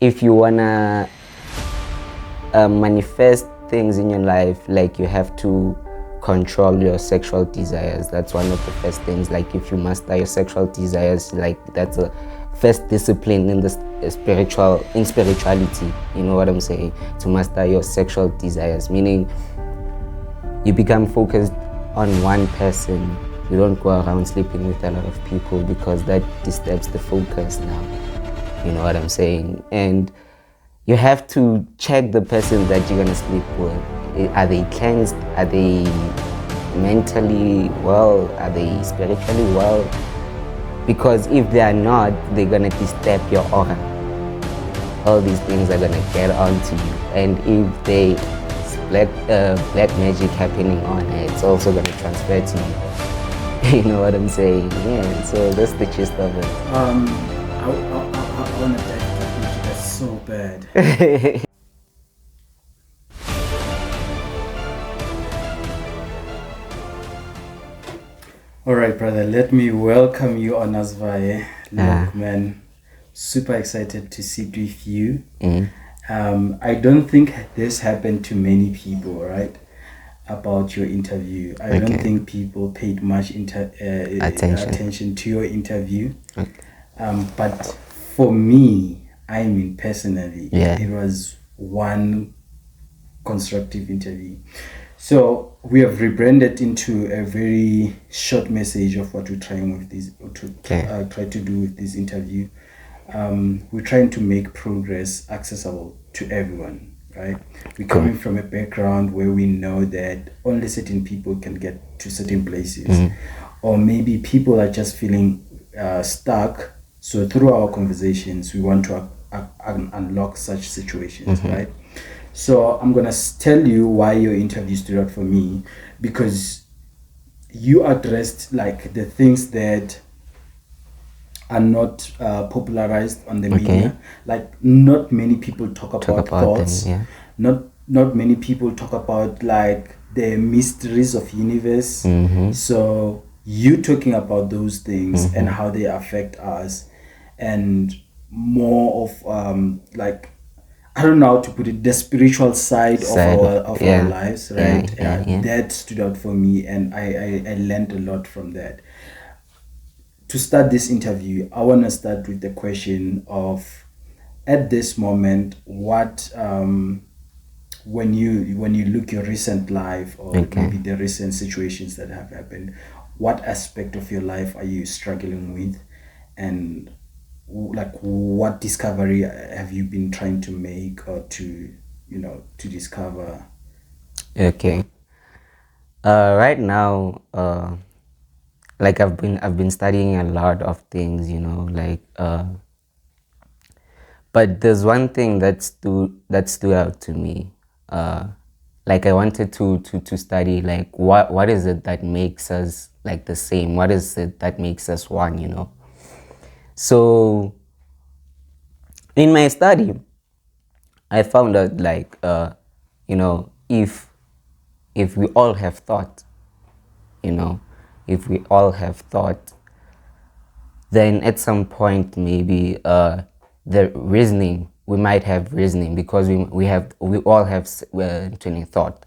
if you wanna manifest things in your life, like you have to control your sexual desires. That's one of the first things. Like if you master your sexual desires, like that's a first discipline in the spirituality. You know what I'm saying? To master your sexual desires, meaning you become focused on one person. You don't go around sleeping with a lot of people because that disturbs the focus now. You know what I'm saying? And you have to check the person that you're gonna sleep with. Are they cleansed? Are they mentally well? Are they spiritually well? Because if they are not, they're gonna disturb your aura. All these things are gonna get onto you. And if they black magic happening on it, it's also gonna transfer to you. You know what I'm saying? Yeah, so that's the gist of it. I want to dive into that so bad. All right, brother. Let me welcome you on Asvaye. Look, man, super excited to sit with you. I don't think this happened to many people, right? About your interview. I don't think people paid much attention to your interview. But for me, I mean personally, it was one constructive interview. So we have rebranded into a very short message of what we're trying with this, try to do with this interview. We're trying to make progress accessible to everyone, right? We're coming from a background where we know that only certain people can get to certain places, or maybe people are just feeling stuck. So through our conversations, we want to unlock such situations, right? So I'm gonna tell you why your interview stood out for me, because you addressed like the things that are not popularized on the media. Like not many people talk about thoughts. Them, Not many people talk about like the mysteries of universe. So you talking about those things and how they affect us, and more of like, I don't know how to put it, the spiritual side of our lives, right? That stood out for me, and I learned a lot from that. To start this interview, I want to start with the question of, at this moment, what when you look your recent life, or maybe the recent situations that have happened, what aspect of your life are you struggling with, and like what discovery have you been trying to make, or to discover? Right now, like I've been studying a lot of things, like but there's one thing that stood out to me. Like I wanted to study like what is it that makes us like the same? What is it that makes us one? So in my study, I found out like if we all have thought, if we all have thought, then at some point maybe the reasoning, we might have reasoning, because we all have training thought,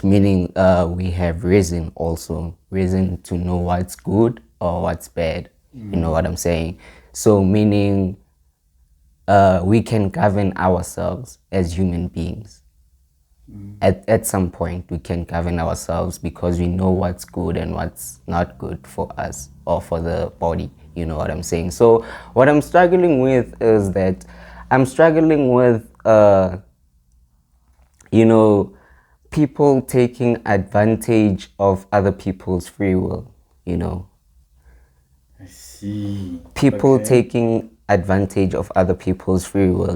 meaning we have reason, also reason to know what's good or what's bad. You know what I'm saying? So meaning we can govern ourselves as human beings. At some point we can govern ourselves, because we know what's good and what's not good for us or for the body. You know what I'm saying? So what I'm struggling with is that I'm struggling with people taking advantage of other people's free will. I see. People taking advantage of other people's free will.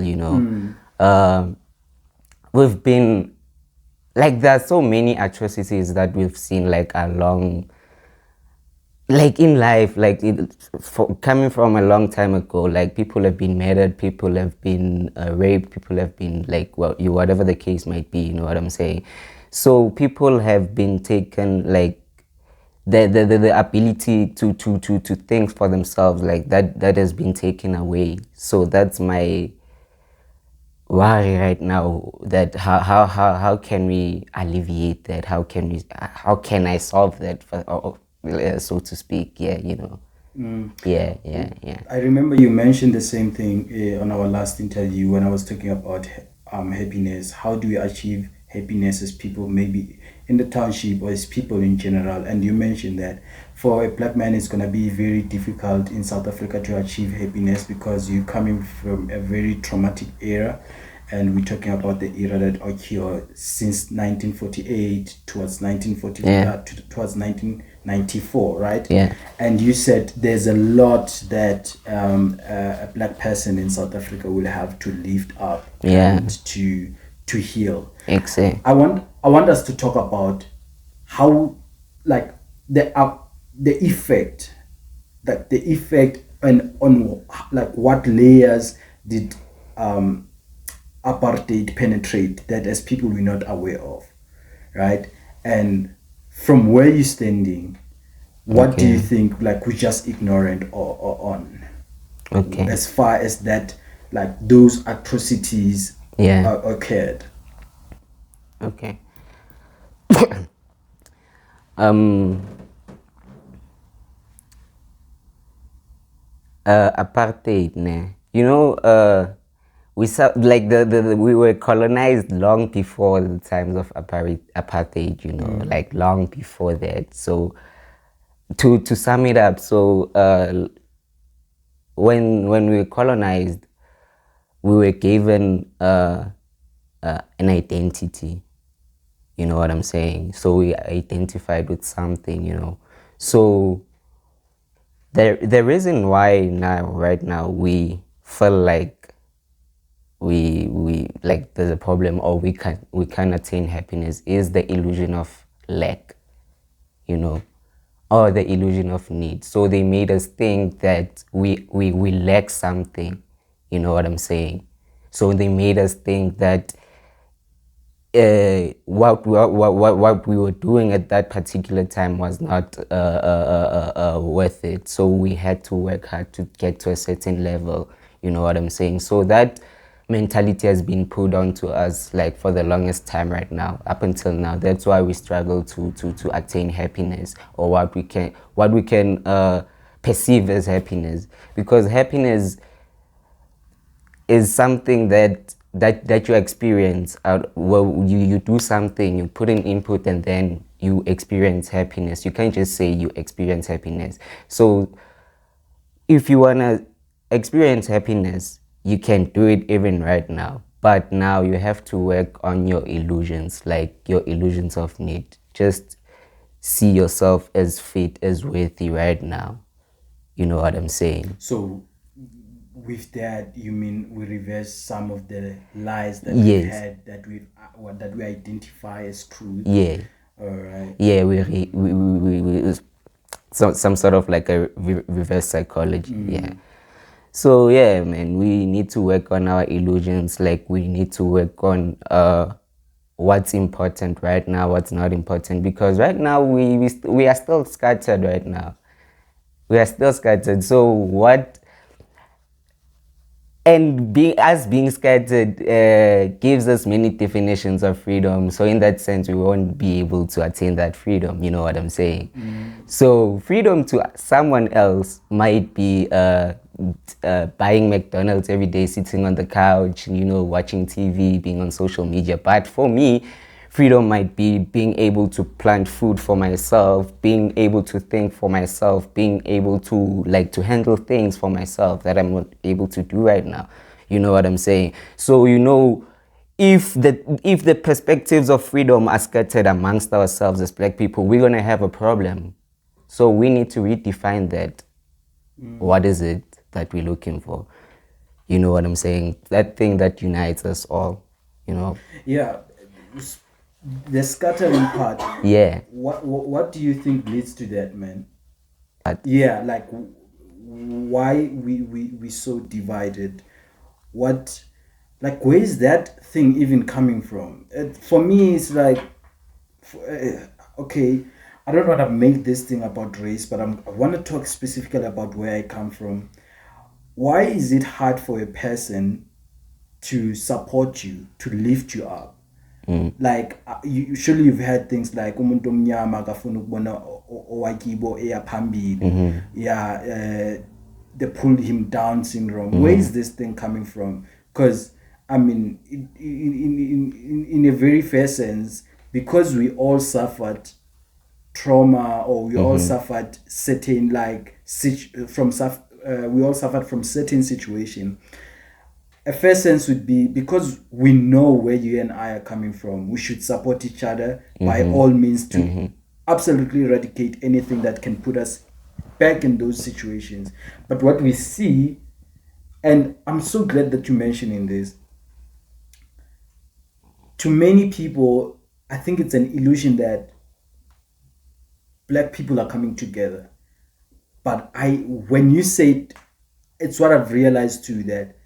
We've been like, there are so many atrocities that we've seen like along, like in life, like coming from a long time ago. Like people have been murdered, people have been raped, people have been like, whatever the case might be. You know what I'm saying? So people have been taken, like the ability to think for themselves, like that has been taken away. So that's my worry right now that how can we alleviate that? How can I solve that so to speak? Yeah, you know. Yeah. I remember you mentioned the same thing on our last interview when I was talking about happiness. How do we achieve happiness as people, maybe in the township or as people in general? And you mentioned that for a black man, it's going to be very difficult in South Africa to achieve happiness because you're coming from a very traumatic era. And we're talking about the era that occurred since 1948 towards 1940 towards 1994, right? Yeah. And you said there's a lot that a black person in South Africa will have to lift up and to heal. Exactly. I want us to talk about how, like, the effect, like the effect and on like what layers did apartheid penetrate that as people we're not aware of, right? And from where you're standing, what do you think, like, we're just ignorant or on as far as that, like, those atrocities occurred? Okay. Apartheid, ne? You know, we saw like we were colonized long before the times of apartheid. You know, like long before that. So to sum it up, so when we were colonized, we were given an identity. You know what I'm saying? So we identified with something. You know, so the reason why right now we feel like we like there's a problem or we can't attain happiness is the illusion of lack, you know, or the illusion of need. So they made us think that we lack something, you know what I'm saying? So they made us think that what we were doing at that particular time was not worth it. So we had to work hard to get to a certain level, you know what I'm saying? So that mentality has been put onto us like for the longest time right now, up until now. That's why we struggle to attain happiness, or what we can perceive as happiness, because happiness is something that you experience well, you do something, you put in input, and then you experience happiness. You can't just say you experience happiness. So if you want to experience happiness, you can do it even right now, but now you have to work on your illusions, like your illusions of need. Just see yourself as fit, as worthy right now. You know what I'm saying? So with that, you mean we reverse some of the lies that we had, that we identify as truth? Yeah. All right. Yeah, we some sort of like a reverse psychology. Yeah. So yeah, man, we need to work on our illusions. Like we need to work on what's important right now, what's not important, because right now we are still scattered right now. We are still scattered. So what? And being scattered gives us many definitions of freedom. So in that sense, we won't be able to attain that freedom. You know what I'm saying? So freedom to someone else might be buying McDonald's every day, sitting on the couch, you know, watching TV, being on social media. But for me, freedom might be being able to plant food for myself, being able to think for myself, being able to handle things for myself that I'm not able to do right now. You know what I'm saying? So, you know, if the perspectives of freedom are scattered amongst ourselves as black people, we're gonna have a problem. So we need to redefine that. What is it that we're looking for? You know what I'm saying? That thing that unites us all, you know? Yeah. The scattering part. Yeah. What do you think leads to that, man? Yeah, like why we so divided? What, like, where is that thing even coming from? For me, it's like, okay, I don't want to make this thing about race, but I want to talk specifically about where I come from. Why is it hard for a person to support you, to lift you up. Like surely you've heard things like umuntu omnyama akafuna ukubona owakibo eya phambili. Yeah, the pull him down syndrome. Where is this thing coming from? Because I mean, in a very fair sense, because we all suffered trauma, or we all suffered certain we all suffered from certain situation. A fair sense would be, because we know where you and I are coming from, we should support each other by all means to absolutely eradicate anything that can put us back in those situations. But what we see, and I'm so glad that you're mentioning this, to many people, I think it's an illusion that Black people are coming together. But when you say it, it's what I've realized too, that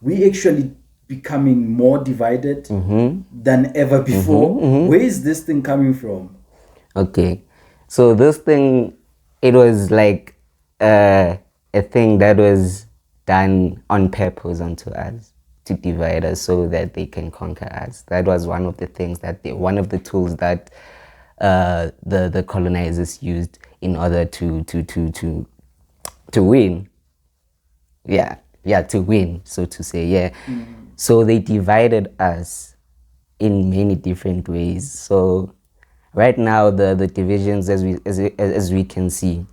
we actually becoming more divided than ever before. Where is this thing coming from? Okay, so this thing, it was like a thing that was done on purpose onto us, to divide us so that they can conquer us. That was one of the things one of the tools that the colonizers used in order to win. Yeah, to win, so to say. Yeah. So they divided us in many different ways. So right now the divisions, as we can see,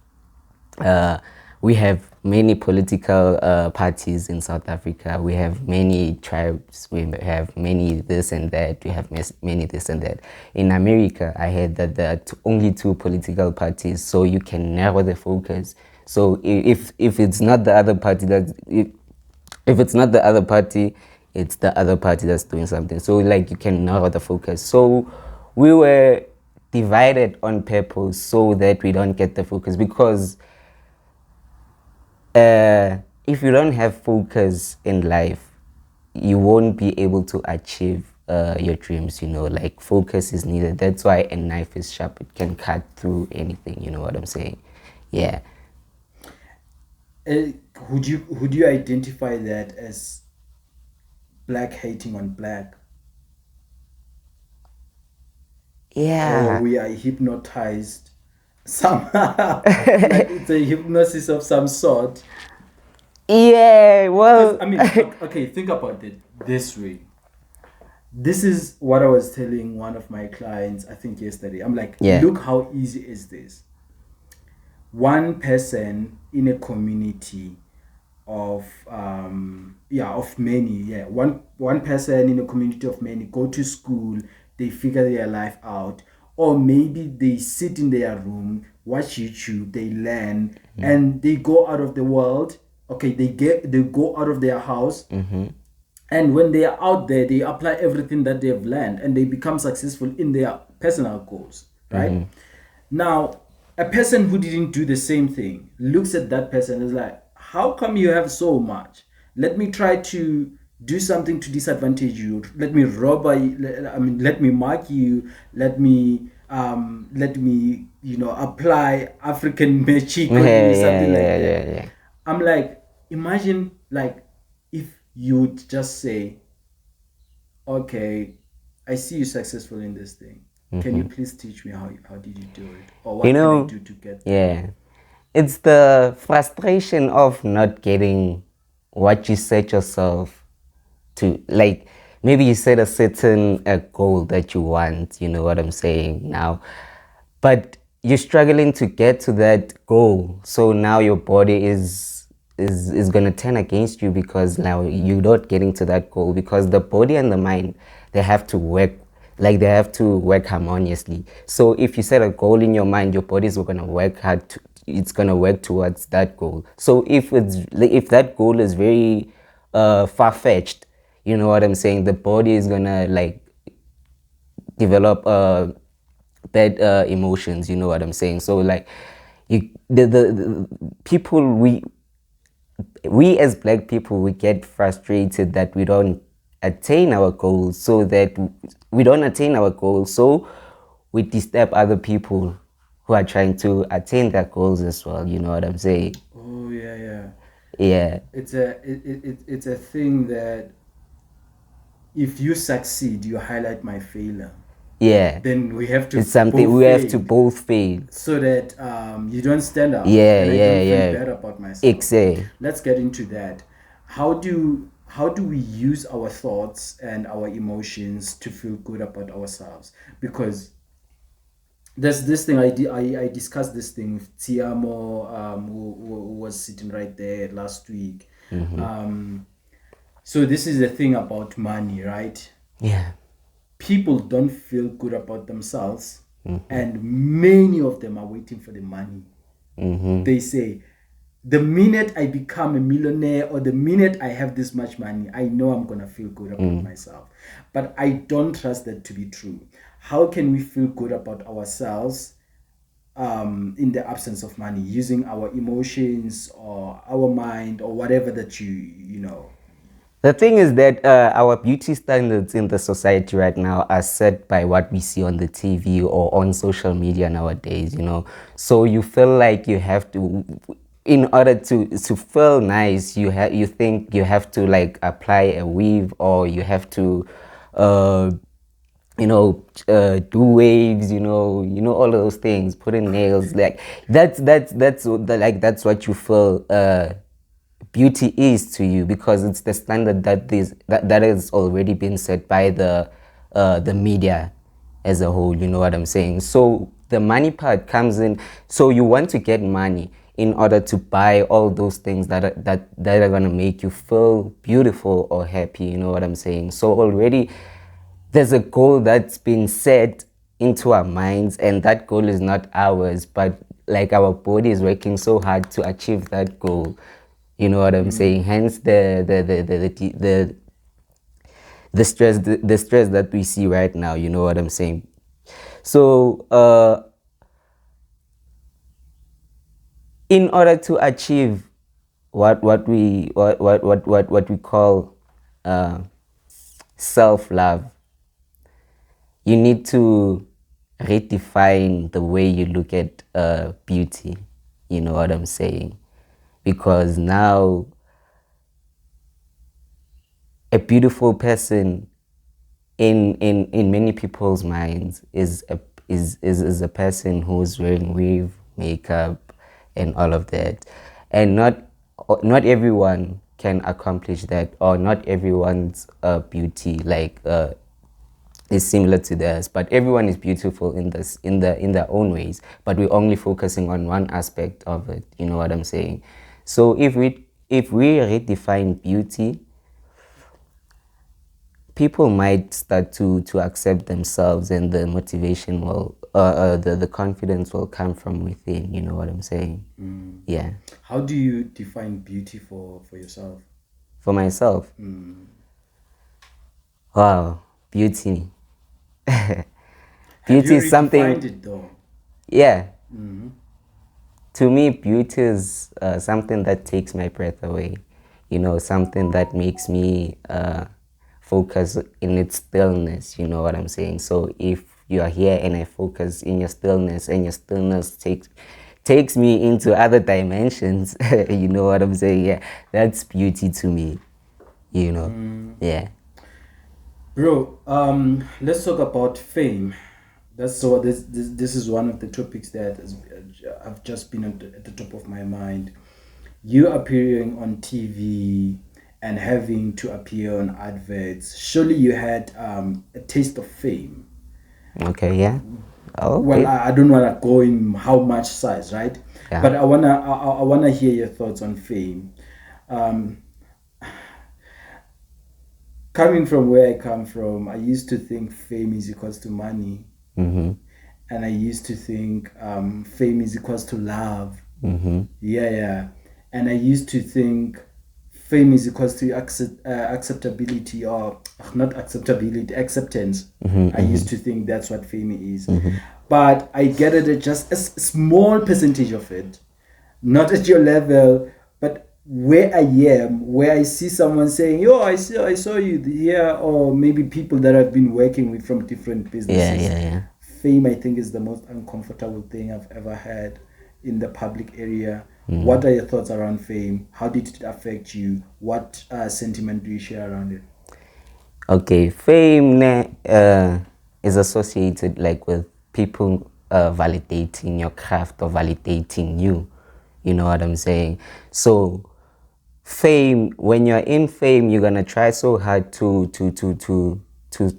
we have many political parties in South Africa. We have many tribes. We have many this and that. We have many this and that. In America, I heard that there are only 2 political parties, so you can narrow the focus. So if it's not the other party if it's not the other party, it's the other party that's doing something. So like you can narrow the focus. So we were divided on purpose so that we don't get the focus, because if you don't have focus in life, you won't be able to achieve your dreams. Like focus is needed. That's why a knife is sharp. It can cut through anything. You know what I'm saying? Yeah. Would you identify that as Black hating on Black? Yeah. Or we are hypnotized somehow? Like it's a hypnosis of some sort. Yeah, well, I mean, okay, think about it this way. This is what I was telling one of my clients, I think yesterday. I'm like, look how easy is this. One person in a community of many, one person in a community of many go to school, they figure their life out, or maybe they sit in their room, watch YouTube, they learn, and they go out of the world. Okay, they go out of their house, and when they are out there, they apply everything that they have learned, and they become successful in their personal goals, right? Now, a person who didn't do the same thing looks at that person and is like, how come you have so much? Let me try to do something to disadvantage you. Let me rob you. Let me mark you. Let me apply African magic or something like that. Yeah. I'm like, imagine like if you would just say, okay, I see you successful in this thing. Can you please teach me how did you do it? Or what can I do to get there? Yeah. It's the frustration of not getting what you set yourself to. Like, maybe you set a certain goal that you want, you know what I'm saying now, but you're struggling to get to that goal. So now your body is going to turn against you, because now you're not getting to that goal, because the body and the mind, they have to work. Like, they have to work harmoniously. So if you set a goal in your mind, your body is going to work hard. It's going to work towards that goal. So if that goal is very far-fetched, you know what I'm saying, the body is going to like develop bad emotions, you know what I'm saying. So like the people, we as Black people, we get frustrated that we don't attain our goals, so we disturb other people who are trying to attain their goals as well, you know what I'm saying. Oh yeah. Yeah. It's a thing that if you succeed, you highlight my failure. Yeah. Then we have to. It's something we have to both fail. So that you don't stand out. Yeah, and I yeah, don't feel yeah. bad about myself. Exactly. Let's get into that. How do we use our thoughts and our emotions to feel good about ourselves? Because there's this thing I discussed this thing with Tiamo, who was sitting right there last week. So this is the thing about money, right? Yeah. People don't feel good about themselves, and many of them are waiting for the money. They say, the minute I become a millionaire or the minute I have this much money, I know I'm going to feel good about myself. But I don't trust that to be true. How can we feel good about ourselves in the absence of money, using our emotions or our mind or whatever that you know? The thing is that our beauty standards in the society right now are set by what we see on the TV or on social media nowadays, you know. So you feel like you have to, in order to feel nice, you think you have to like apply a weave, or you have to do waves, all of those things, put in nails, like that's what you feel beauty is to you, because it's the standard that has already been set by the media as a whole. You know what I'm saying? So the money part comes in. So you want to get money in order to buy all those things that are gonna make you feel beautiful or happy. You know what I'm saying? So already there's a goal that's been set into our minds, and that goal is not ours, but like our body is working so hard to achieve that goal. You know what I'm saying? Hence the stress that we see right now. You know what I'm saying? So in order to achieve what we call self-love, you need to redefine the way you look at beauty. You know what I'm saying? Because now a beautiful person in many people's minds is a person who's wearing weave, makeup, and all of that, and not everyone can accomplish that, or not everyone's beauty is similar to theirs, but everyone is beautiful in their own ways, but we're only focusing on one aspect of it. You know what I'm saying? So if we redefine beauty, people might start to accept themselves, and the motivation will the confidence will come from within. You know what I'm saying? Yeah. How do you define beauty for yourself? For myself, wow, beauty. Beauty is something. Have you redefined it though? Yeah. To me, beauty is something that takes my breath away. You know, something that makes me focus in its stillness. You know what I'm saying? So if you are here and I focus in your stillness, and your stillness takes me into other dimensions, you know what I'm saying? Yeah, that's beauty to me. You know, yeah. Bro, let's talk about fame. This is one of the topics that have just been at the top of my mind. You appearing on TV and having to appear on adverts. Surely you had a taste of fame. Okay, yeah. Oh, okay. Well, I don't wanna go in how much size, right? Yeah. But I wanna hear your thoughts on fame. Coming from where I come from, I used to think fame is equals to money. And I used to think fame is equals to love. Yeah. And I used to think fame is equals to acceptability, or not acceptability, acceptance. I used to think that's what fame is. But I gathered just a small percentage of it, not at your level, but where I am, where I see someone saying, "Yo, I saw you here," or maybe people that I've been working with from different businesses. Yeah. Fame, I think, is the most uncomfortable thing I've ever had in the public area. What are your thoughts around fame? How did it affect you? What sentiment do you share around it? Okay, fame is associated like with people validating your craft or validating you. You know what I'm saying? So fame, when you're in fame, you're gonna try so hard to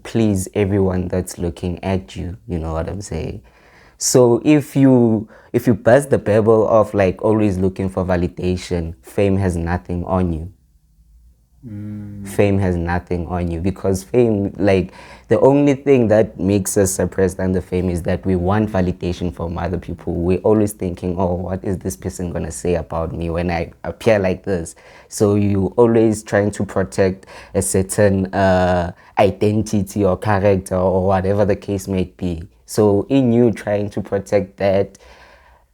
please everyone that's looking at you. You know what I'm saying? So if you bust the bubble of like always looking for validation, fame has nothing on you. Fame has nothing on you, because fame, like, the only thing that makes us suppressed under fame is that we want validation from other people. We're always thinking, oh, what is this person gonna say about me when I appear like this? So you always trying to protect a certain identity or character or whatever the case may be. So in you trying to protect that,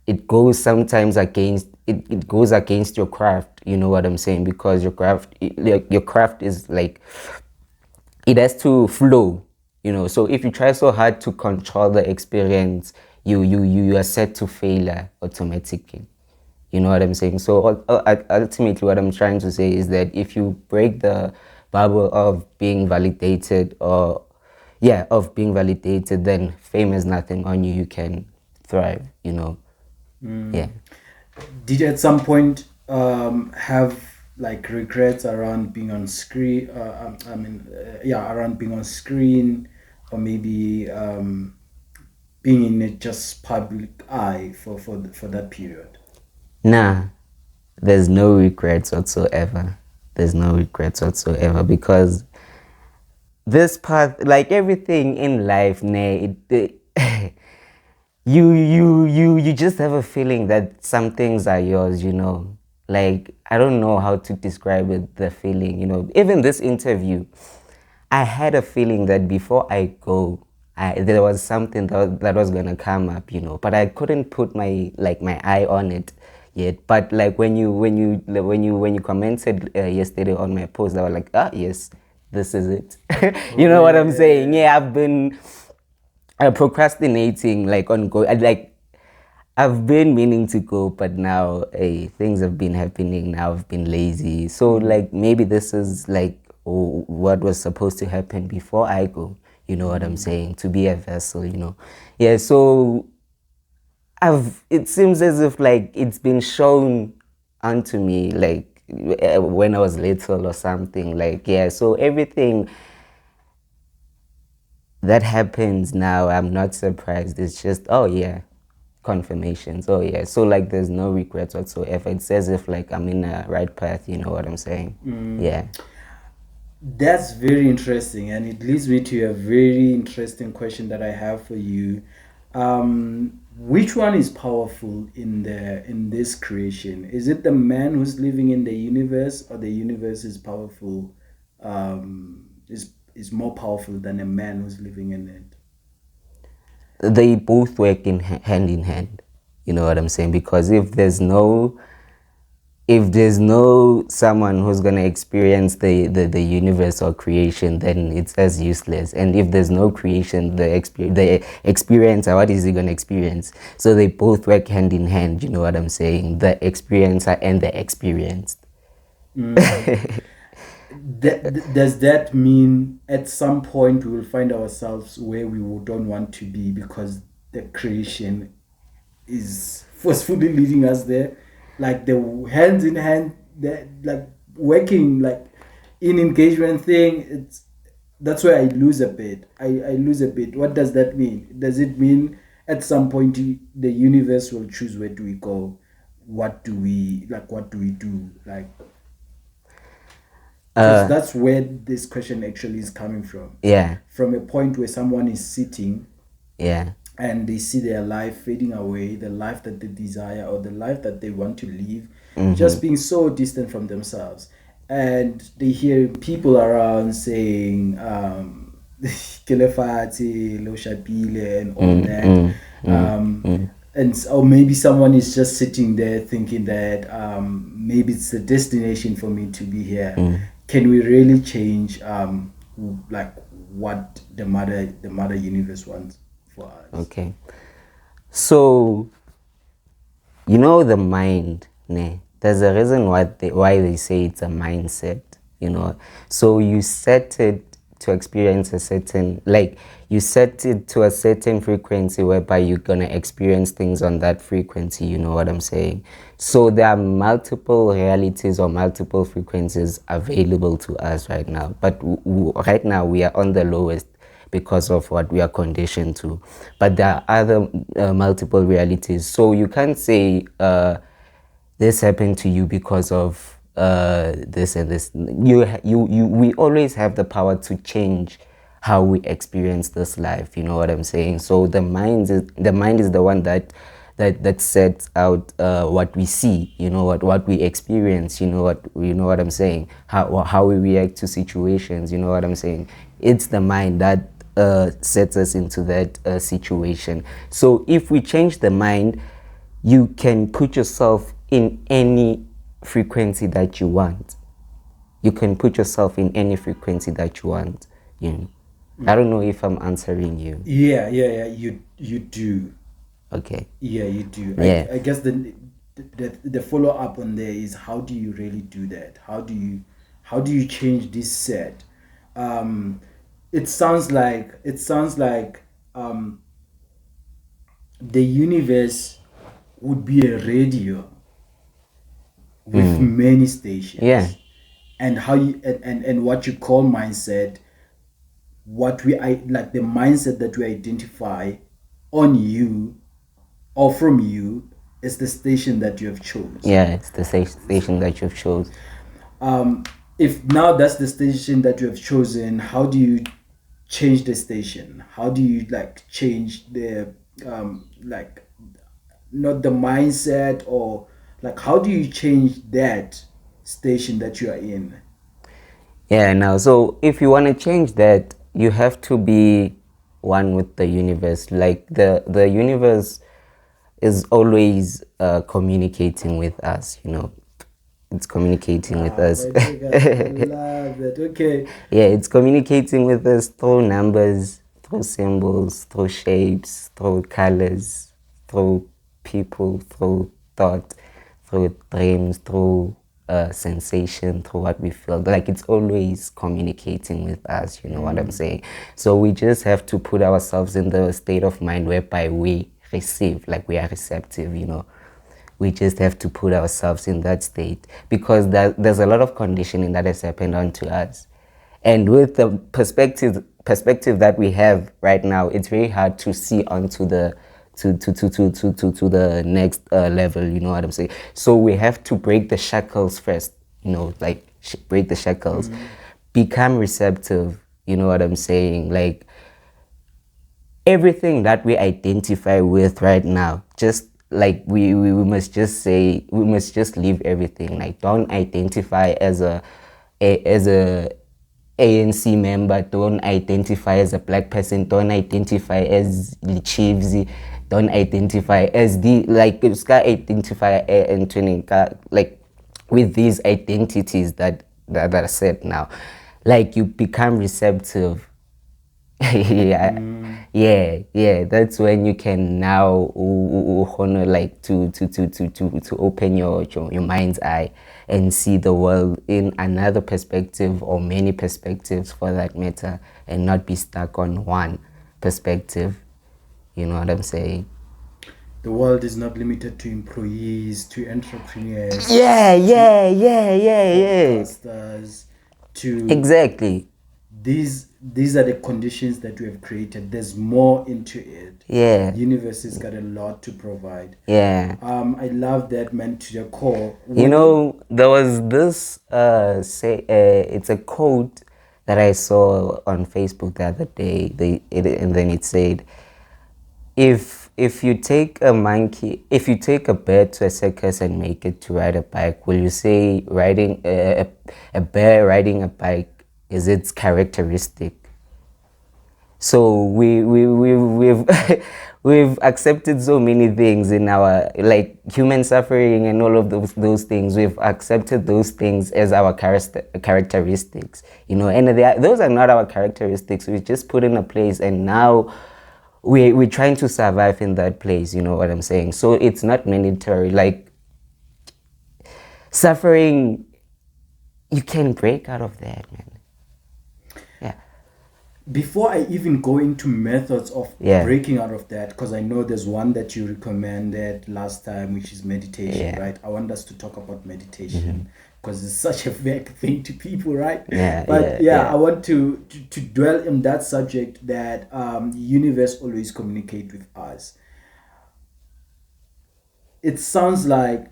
it goes sometimes against it goes against your craft. You know what I'm saying? Because your craft is like, it has to flow, so if you try so hard to control the experience, you are set to failure automatically. You know what I'm saying? So ultimately what I'm trying to say is that if you break the bubble of being validated, then fame is nothing on you. You can thrive. Yeah. Did you at some point have like regrets around being on screen? Around being on screen, or maybe being in a just public eye for that period. Nah, there's no regrets whatsoever. There's no regrets whatsoever, because this path, like everything in life, you just have a feeling that some things are yours. Like, I don't know how to describe it, the feeling. Even this interview, I had a feeling that before I go, there was something that was gonna come up, but I couldn't put my eye on it yet. But like when you commented yesterday on my post, I was like, yes, this is it. You know what I'm saying? Yeah, I've been procrastinating, like, on go. I've been meaning to go, but now, hey, things have been happening. Now I've been lazy. So, like, maybe this is like what was supposed to happen before I go. You know what I'm saying? To be a vessel. Yeah, so it seems as if like it's been shown unto me, like, when I was little or something. Like, yeah, so everything that happens now, I'm not surprised. It's just, oh yeah, confirmations. Oh yeah. So like there's no regrets whatsoever. It's as if like I'm in a right path, you know what I'm saying? Yeah. That's very interesting, and it leads me to a very interesting question that I have for you. Which one is powerful in this creation? Is it the man who's living in the universe, or the universe is powerful? Is more powerful than a man who's living in it? They both work hand in hand. You know what I'm saying? Because if there's no someone who's going to experience the universe or creation, then it's as useless. And if there's no creation, the experiencer, what is he going to experience? So they both work hand in hand. You know what I'm saying? The experiencer and the experienced. Does that mean at some point we will find ourselves where we don't want to be, because the creation is forcefully leading us there, like the hands in hand, like working, like in engagement thing? That's where I lose a bit. I lose a bit. What does that mean? Does it mean at some point the universe will choose where do we go? What do we do? Like, 'cause that's where this question actually is coming from. Yeah. From a point where someone is sitting, Yeah. and they see their life fading away, the life that they desire or the life that they want to live, just being so distant from themselves. And they hear people around saying, Kelefati, Lo Shapile, and all that. Or maybe someone is just sitting there thinking that maybe it's the destination for me to be here. Can we really change like what the mother universe wants for us? Okay. So, the mind, there's a reason why they say it's a mindset. So you set it to experience a certain, like you set it to a certain frequency whereby you're gonna experience things on that frequency, you know what I'm saying? So there are multiple realities or multiple frequencies available to us right now, but right now we are on the lowest because of what we are conditioned to, but there are other multiple realities. So you can't say this happened to you because of this and this. We always have the power to change how we experience this life. You know what I'm saying? So the mind is the one that sets out what we see. You know what we experience. You know what I'm saying? How we react to situations. You know what I'm saying? It's the mind that sets us into that situation. So if we change the mind, you can put yourself in any frequency that you want. You can put yourself in any frequency that you want. You know, I don't know if I'm answering you. Yeah. You do. Okay. Yeah, you do. Yeah. I guess the follow up on there is, how do you really do that? How do you change this set? It sounds like the universe would be a radio with many stations. Yeah. And how you and what you call mindset, like the mindset that we identify on you or from you, is the station that you have chosen. Yeah, it's the station that you've chosen. If now that's the station that you have chosen, how do you change the station? How do you like change the like not the mindset, or like how do you change that station that you are in? Yeah, now, so if you want to change that, you have to be one with the universe. Like the universe is always communicating with us, you know. It's communicating with us. My nigga, I love that. Okay. Yeah, it's communicating with us through numbers, through symbols, through shapes, through colors, through people, through thought, through dreams, through sensation, through what we feel. Like it's always communicating with us, you know what I'm saying? So we just have to put ourselves in the state of mind whereby we receive, like we are receptive, you know. We just have to put ourselves in that state, because there's a lot of conditioning that has happened onto us. And with the perspective that we have right now, it's very hard to see onto the to the next level, you know what I'm saying? So we have to break the shackles first, you know, like break the shackles, become receptive, you know what I'm saying? Like everything that we identify with right now, just like we must just say, we must just leave everything. Like don't identify as a ANC member, don't identify as a black person, don't identify as the chiefs, don't identify as the, like identify and like with these identities that are set now. Like you become receptive. yeah, that's when you can now honor, like to open your mind's eye and see the world in another perspective, or many perspectives for that matter, and not be stuck on one perspective. You know what I'm saying? The world is not limited to employees, to entrepreneurs, Yeah. podcasters, to Exactly. These are the conditions that we have created. There's more into it. Yeah. The universe has got a lot to provide. Yeah. I love that, man, to the core. You know, there was this it's a quote that I saw on Facebook the other day. And then it said, if you take a bird to a circus and make it to ride a bike, will you say riding a bear riding a bike is its characteristic? So we've we've accepted so many things in our, like human suffering and all of those things. We've accepted those things as our characteristics, you know, and those are not our characteristics. We just put in a place, and now we're trying to survive in that place. You know what I'm saying? So it's not mandatory. Like suffering, you can break out of that, man. Yeah. before I even go into methods of breaking out of that, because I know there's one that you recommended last time, which is meditation, right? I want us to talk about meditation because it's such a vague thing to people, right? I want to dwell in that subject that universe always communicate with us. It sounds like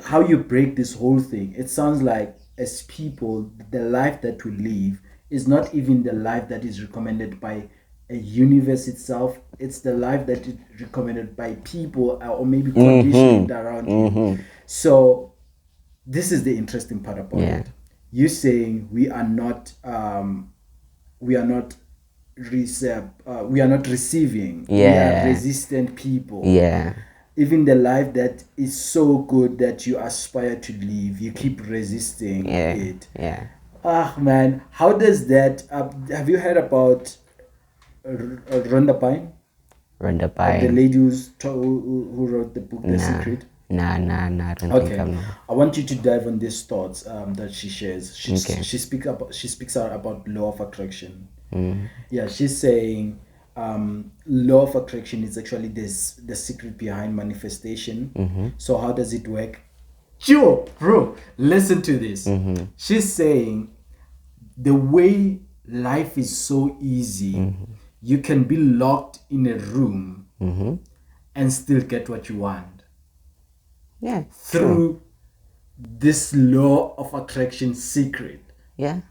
how you break this whole thing. It sounds like as people, the life that we live is not even the life that is recommended by a universe itself. It's the life that is recommended by people or maybe conditioned around you. So this is the interesting part about it. You saying we are not receiving. We are resistant people. Even the life that is so good that you aspire to live, you keep resisting it. Man, how does that? Have you heard about Rhonda Byrne? Rhonda Byrne, the lady who wrote the book The Secret? Nah, I don't think I know. I want you to dive on these thoughts that she shares. She speaks out about law of attraction. She's saying law of attraction is actually the secret behind manifestation. So how does it work? Sure, bro, listen to this. She's saying the way life is so easy, you can be locked in a room and still get what you want. Through this law of attraction secret. Do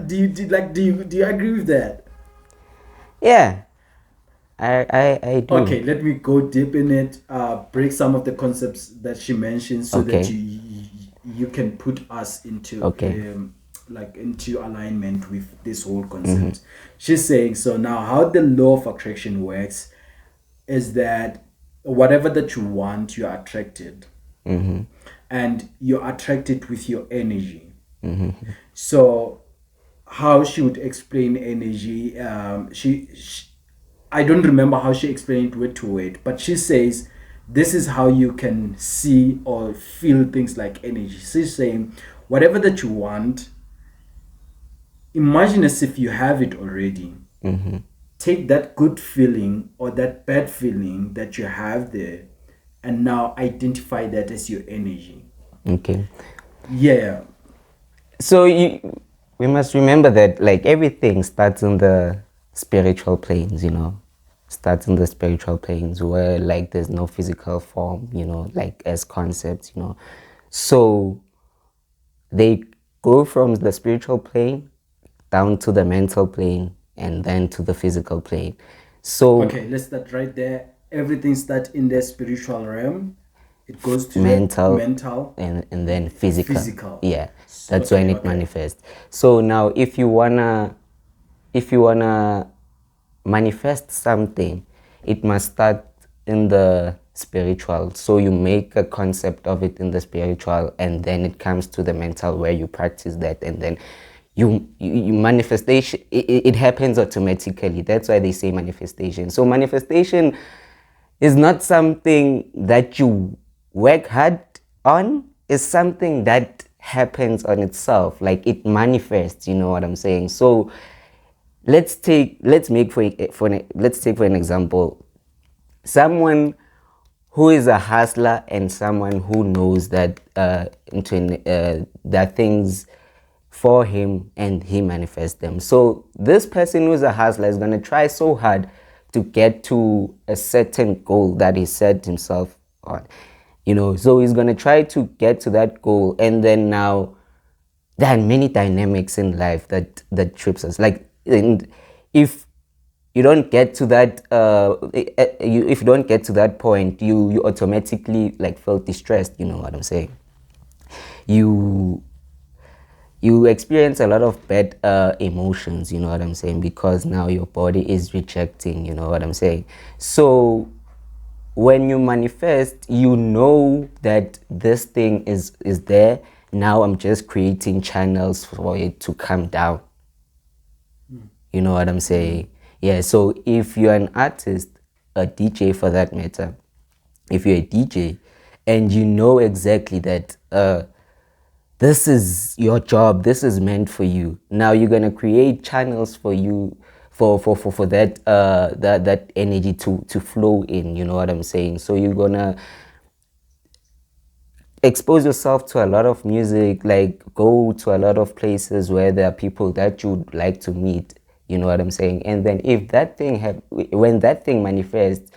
you agree with that? I do. Okay, let me go deep in it, break some of the concepts that she mentioned so that you can put us into into alignment with this whole concept. She's saying, so now how the law of attraction works is that whatever that you want, you're attracted. And you're attracted with your energy. So how she would explain energy, I don't remember how she explained it word to word, but she says this is how you can see or feel things like energy. She's saying whatever that you want, imagine as if you have it already. Take that good feeling or that bad feeling that you have there and now identify that as your energy. So we must remember that like everything starts in the spiritual planes, starts in the spiritual planes where like there's no physical form, like as concepts, So they go from the spiritual plane down to the mental plane and then to the physical plane. So let's start right there. Everything starts in the spiritual realm. It goes to mental and then physical. That's when it manifests. So now if you wanna manifest something, it must start in the spiritual. So you make a concept of it in the spiritual and then it comes to the mental where you practice that, and then you manifestation, it happens automatically. That's why they say manifestation. So manifestation is not something that you work hard on, is something that happens on itself, like it manifests, you know what I'm saying? So let's take for an example someone who is a hustler and someone who knows that that things for him and he manifests them. So this person who's a hustler is going to try so hard to get to a certain goal that he set himself on, so he's going to try to get to that goal. And then now there are many dynamics in life that trips us, like, and if you don't get to that if you don't get to that point, you automatically like feel distressed, you know what I'm saying? You experience a lot of bad emotions, you know what I'm saying, because now your body is rejecting, you know what I'm saying? So when you manifest, you know that this thing is there. Now I'm just creating channels for it to come down. You know what I'm saying? Yeah, so if you're an artist, a DJ for that matter, if you're a DJ and you know exactly that this is your job, this is meant for you. Now you're gonna create channels for you for that that energy to flow in, you know what I'm saying? So you're gonna expose yourself to a lot of music, like go to a lot of places where there are people that you'd like to meet, you know what I'm saying? And then if that thing when that thing manifests,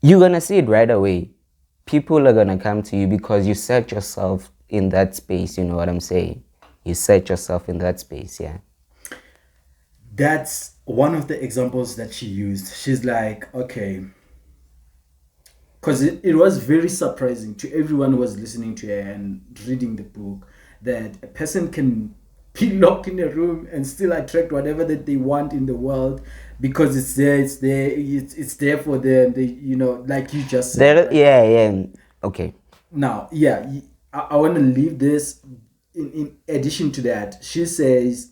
you're gonna see it right away. People are gonna come to you because you set yourself in that space, you know what I'm saying? You set yourself in that space, yeah. That's one of the examples that she used. She's like, okay, because it was very surprising to everyone who was listening to her and reading the book that a person can be locked in a room and still attract whatever that they want in the world because it's there for them. They, you know, like you just said. There, Right? yeah. Okay. Now, yeah, I want to leave this. In addition to that, she says,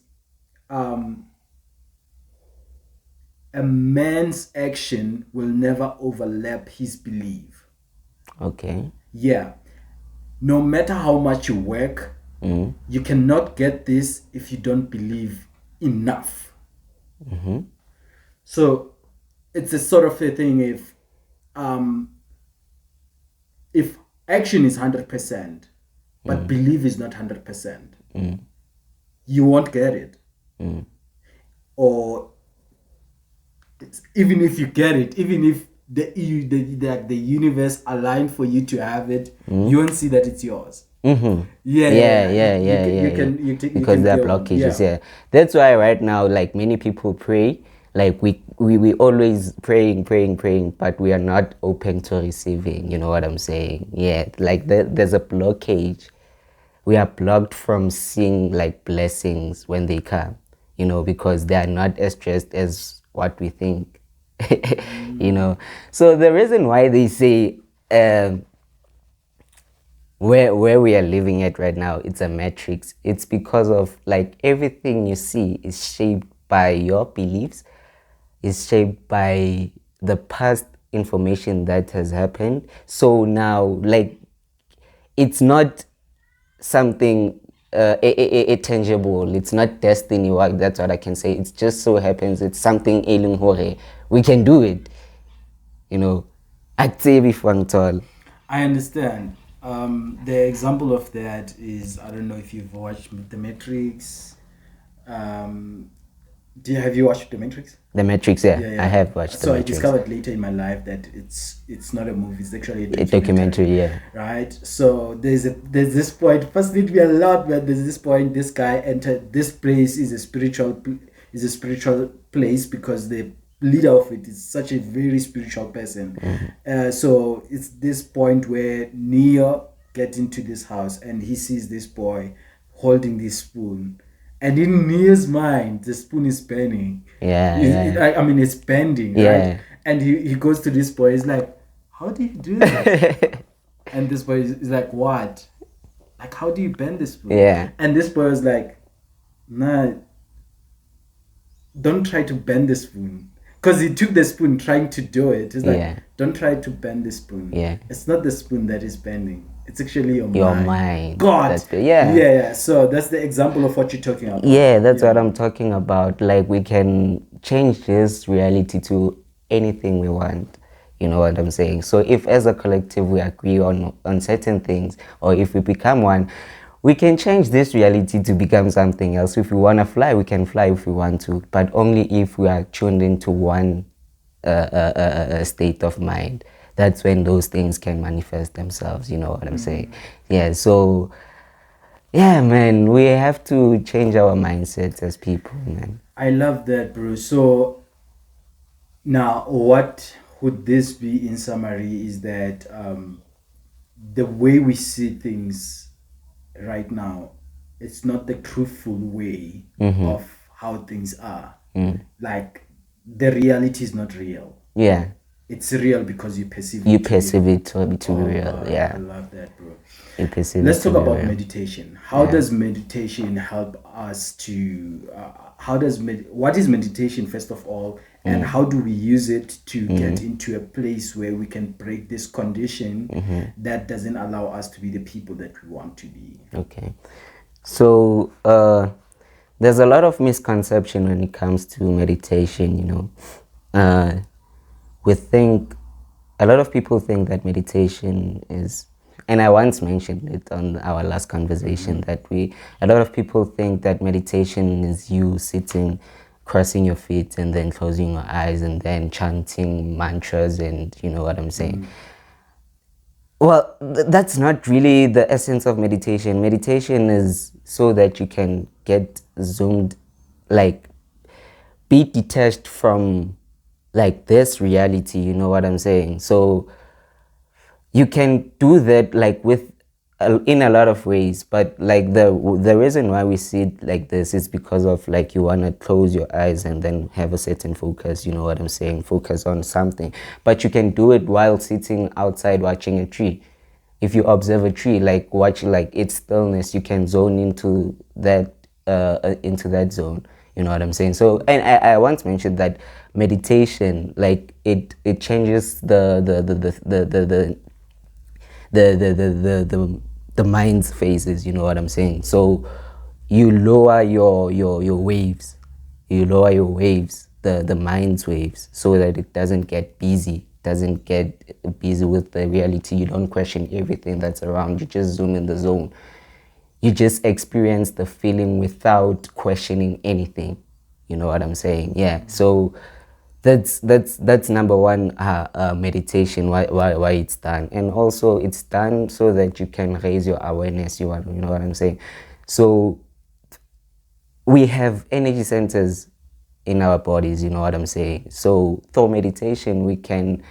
a man's action will never overlap his belief. Okay. Yeah. No matter how much you work, you cannot get this if you don't believe enough. So it's a sort of a thing if action is 100%, but belief is not 100%, you won't get it. Or even if you get it, even if the universe aligned for you to have it, you won't see that it's yours. Because there are blockages. Yeah, that's why right now, like many people pray, like we always praying, but we are not open to receiving. You know what I'm saying? Yeah, like there's a blockage. We are blocked from seeing like blessings when they come. You know, because they are not as stressed as what we think. You know, so the reason why they say. Where we are living at right now, it's a matrix. It's because of like everything you see is shaped by your beliefs, is shaped by the past information that has happened. So now, like, it's not something tangible. It's not destiny. That's what I can say. It just so happens it's something alien hore. We can do it. You know, I'd say before all. I understand. The example of that is, I don't know if you've watched The Matrix. Have you watched The Matrix? The Matrix, yeah. I have watched So The I Matrix. discovered later in my life that it's not a movie, it's actually a documentary, yeah. Right? So there's this point, first need to be a lot, but there's this point, this guy entered this place is a spiritual place because the leader of it is such a very spiritual person. So it's this point where Neo gets into this house and he sees this boy holding this spoon. And in Neo's mind, the spoon is bending. I mean, it's bending, right? And he goes to this boy. He's like, how do you do that? And this boy is like, what? Like, how do you bend this spoon? Yeah. And this boy was like, nah, don't try to bend the spoon. Because he took the spoon trying to do it. He's like, don't try to bend the spoon. Yeah. It's not the spoon that is bending. It's actually your mind. God. Yeah. So that's the example of what you're talking about. Yeah, that's what I'm talking about. Like we can change this reality to anything we want. You know what I'm saying? So if as a collective we agree on certain things, or if we become one, we can change this reality to become something else. If we want to fly, we can fly if we want to, but only if we are tuned into one state of mind. That's when those things can manifest themselves. You know what I'm saying? Yeah. So, yeah, man, we have to change our mindsets as people, man. I love that, bro. So now, what would this be in summary is that the way we see things right now, it's not the truthful way of how things are. Like the reality is not real. Yeah. it's real because you perceive You it to perceive be it to be real. God, Yeah. I love that, bro. You perceive Let's it to talk be about real. meditation. How does meditation help us to what is meditation first of all, and how do we use it to get into a place where we can break this condition that doesn't allow us to be the people that we want to be? Okay. So there's a lot of misconception when it comes to meditation, you know. We think, a lot of people think that meditation is, and I once mentioned it on our last conversation, that a lot of people think that meditation is you sitting, crossing your feet and then closing your eyes and then chanting mantras, and you know what I'm saying. Well, that's not really the essence of meditation. Meditation is so that you can get zoomed, like be detached from like this reality, you know what I'm saying? So you can do that like with in a lot of ways, but like the reason why we see it like this is because of like you want to close your eyes and then have a certain focus, you know what I'm saying, focus on something. But you can do it while sitting outside watching a tree. If you observe a tree, like watch like its stillness, you can zone into that zone, you know what I'm saying. So, and I once mentioned that meditation, like it changes the mind's phases, you know what I'm saying. So you lower your waves, the mind's waves, so that it doesn't get busy with the reality. You don't question everything that's around, you just zoom in the zone, you just experience the feeling without questioning anything, you know what I'm saying. Yeah, so that's number one, meditation, why it's done. And also it's done so that you can raise your awareness, you know what I'm saying. So we have energy centers in our bodies, you know what I'm saying. So through meditation we can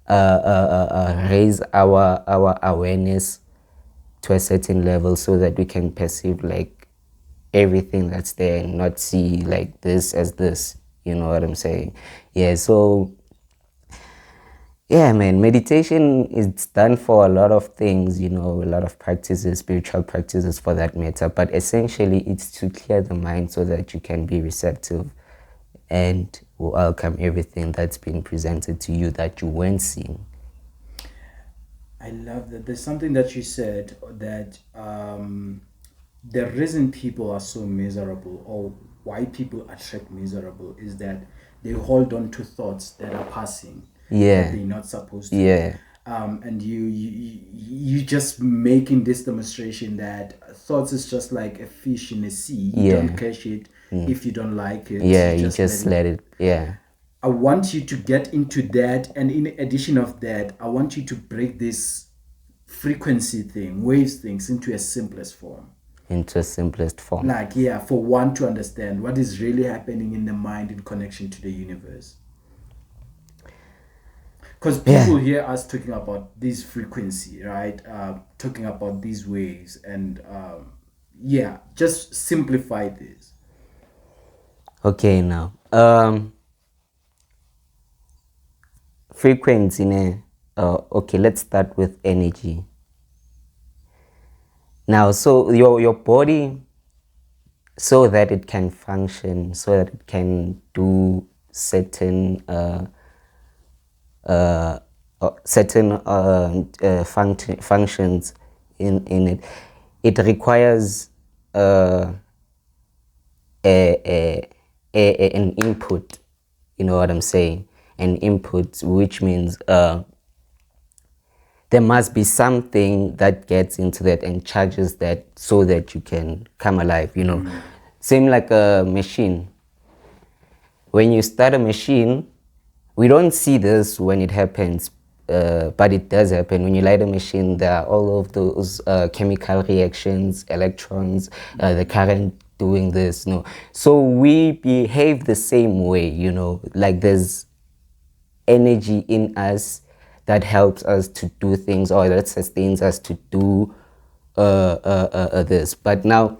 raise our awareness to a certain level so that we can perceive like everything that's there and not see like this as this, you know what I'm saying. Yeah, so yeah, man, meditation is done for a lot of things, you know, a lot of practices, spiritual practices for that matter, but essentially it's to clear the mind so that you can be receptive and welcome everything that's been presented to you that you weren't seeing. I love that. There's something that you said that the reason people are so miserable, or why people attract miserable, is that they hold on to thoughts that are passing, Yeah. that they're not supposed to. Yeah. And you just making this demonstration that thoughts is just like a fish in a sea. You don't catch it if you don't like it. Yeah, you just let it. Yeah. I want you to get into that, and in addition of that, I want you to break this frequency thing, waves things, into a simplest form. Into a simplest form. Like, yeah, for one to understand what is really happening in the mind in connection to the universe. Because people hear us talking about this frequency, right? Talking about these waves, and yeah, just simplify this. Okay, now frequency, okay, let's start with energy. Now, so your body, so that it can function, so that it can do certain functions in it, it requires an input, you know what I'm saying, an input, which means there must be something that gets into that and charges that so that you can come alive, you know. Same like a machine. When you start a machine, we don't see this when it happens, but it does happen. When you light a machine, there are all of those chemical reactions, electrons, the current doing this, no. So we behave the same way, you know, like there's energy in us that helps us to do things, or that sustains us to do this. But now,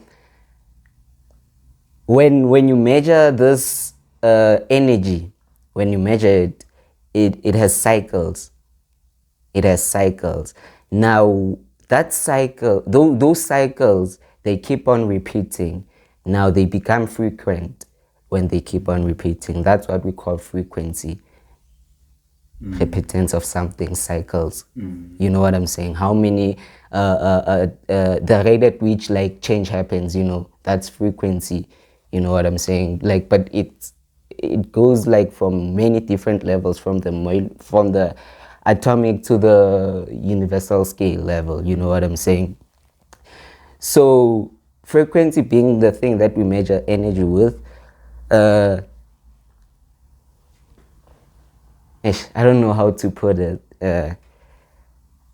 when you measure this energy, when you measure it, it has cycles. It has cycles. Now that cycle, those cycles, they keep on repeating. Now they become frequent when they keep on repeating. That's what we call frequency. Repetance of something, cycles. You know what I'm saying? How many the rate at which like change happens, you know, that's frequency. You know what I'm saying? Like, but it goes like from many different levels, from the atomic to the universal scale level. You know what I'm saying? So frequency being the thing that we measure energy with, I don't know how to put it.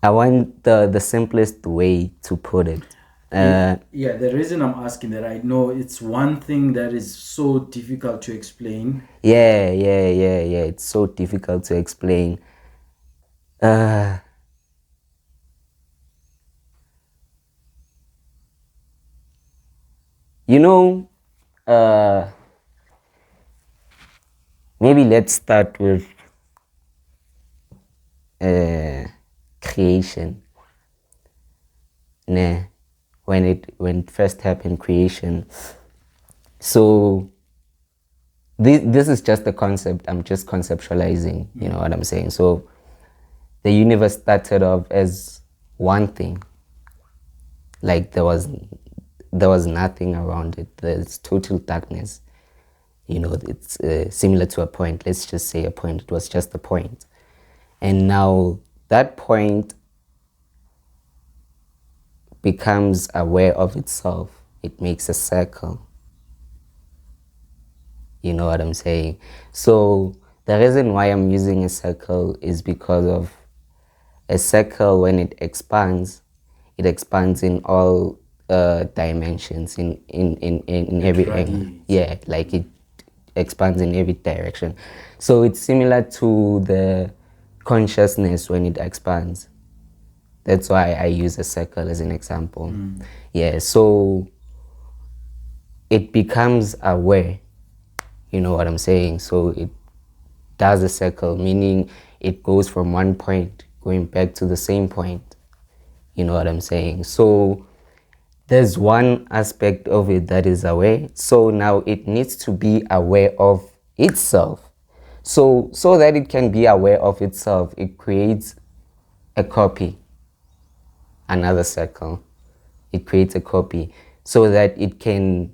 I want the simplest way to put it. Yeah, the reason I'm asking that, I know it's one thing that is so difficult to explain. Yeah. It's so difficult to explain. You know, maybe let's start with creation. Nah, when it first happened, creation. So this is just a concept. I'm just conceptualizing. You know what I'm saying? So the universe started off as one thing. Like there was nothing around it. There's total darkness. You know, it's similar to a point. Let's just say a point. It was just a point. And now that point becomes aware of itself. It makes a circle. You know what I'm saying? So the reason why I'm using a circle is because of a circle, when it expands in all dimensions, in every angle. Yeah, like it expands in every direction. So it's similar to the consciousness when it expands. That's why I use a circle as an example. Yeah, so it becomes aware. You know what I'm saying? So it does a circle, meaning it goes from one point going back to the same point. You know what I'm saying? So there's one aspect of it that is aware. So now it needs to be aware of itself. So that it can be aware of itself, it creates a copy, another circle. It creates a copy so that it can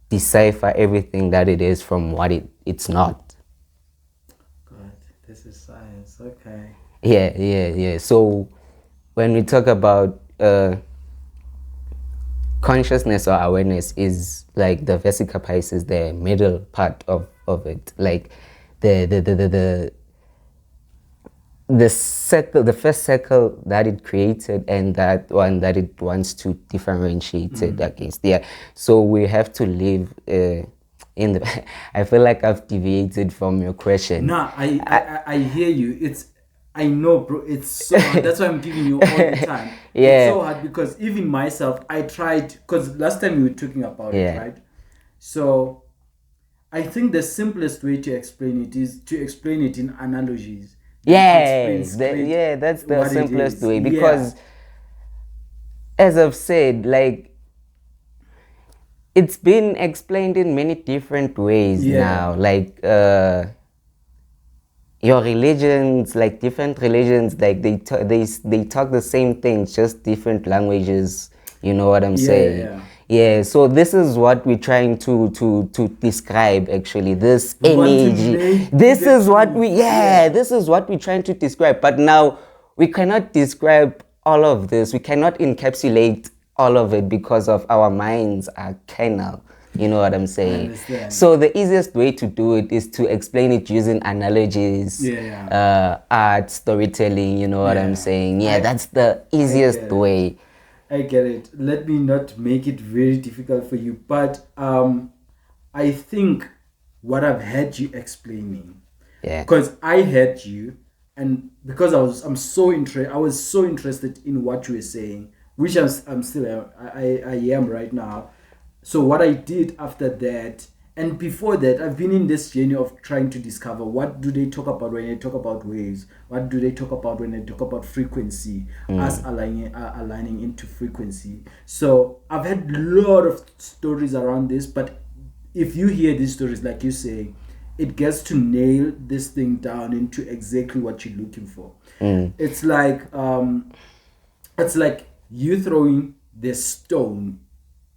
decipher everything that it is from what it's not. God, this is science. Okay. Yeah. So when we talk about consciousness or awareness, is like the vesica piscis, the middle part of it, like the circle, the first circle that it created, and that one that it wants to differentiate it against. Yeah. So we have to live in the. I feel like I've deviated from your question. No, I hear you. I know, bro. It's so hard. That's why I'm giving you all the time. Yeah. It's so hard because even myself, I tried, because last time we were talking about it, right? So I think the simplest way to explain it is to explain it in analogies. That's the simplest way, because as I've said, like, it's been explained in many different ways now. Like your religions, like different religions, like they talk the same things, just different languages. You know what I'm saying? Yeah, so this is what we're trying to describe, actually, this energy. This is what we're trying to describe. But now we cannot describe all of this. We cannot encapsulate all of it because of our minds are carnal. You know what I'm saying? So the easiest way to do it is to explain it using analogies, art, storytelling. You know what I'm saying? Yeah, that's the easiest way. I get it. Let me not make it very difficult for you, but I think what I've heard you explaining, because I heard you, and because I was so interested in what you were saying, which I am right now. So what I did after that And before that, I've been in this journey of trying to discover what do they talk about when they talk about waves? What do they talk about when they talk about frequency? Us aligning into frequency. So I've had a lot of stories around this, but if you hear these stories, like you say, it gets to nail this thing down into exactly what you're looking for. It's like you throwing the stone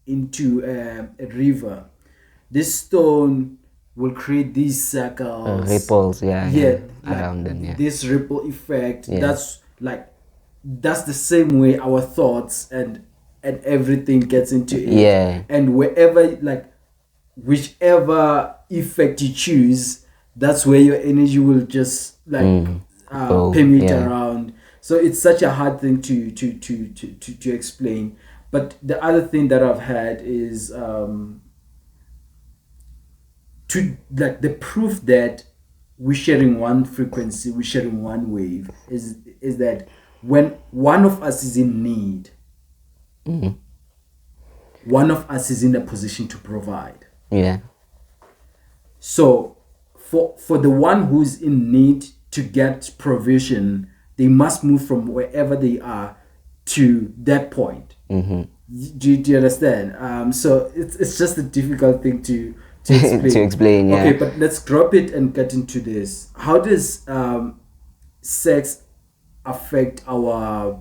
into a river. This stone will create these circles, ripples, like around them, this ripple effect. Yeah. That's the same way our thoughts and everything gets into it. Yeah. And wherever, like, whichever effect you choose, that's where your energy will just permeate around. So it's such a hard thing to explain. But the other thing that I've had is the proof that we're sharing one frequency, we're sharing one wave, is that when one of us is in need, one of us is in a position to provide. Yeah. So for the one who's in need to get provision, they must move from wherever they are to that point. Do you understand? So it's just a difficult thing to explain. To explain, yeah. Okay, but let's drop it and get into this. How does sex affect our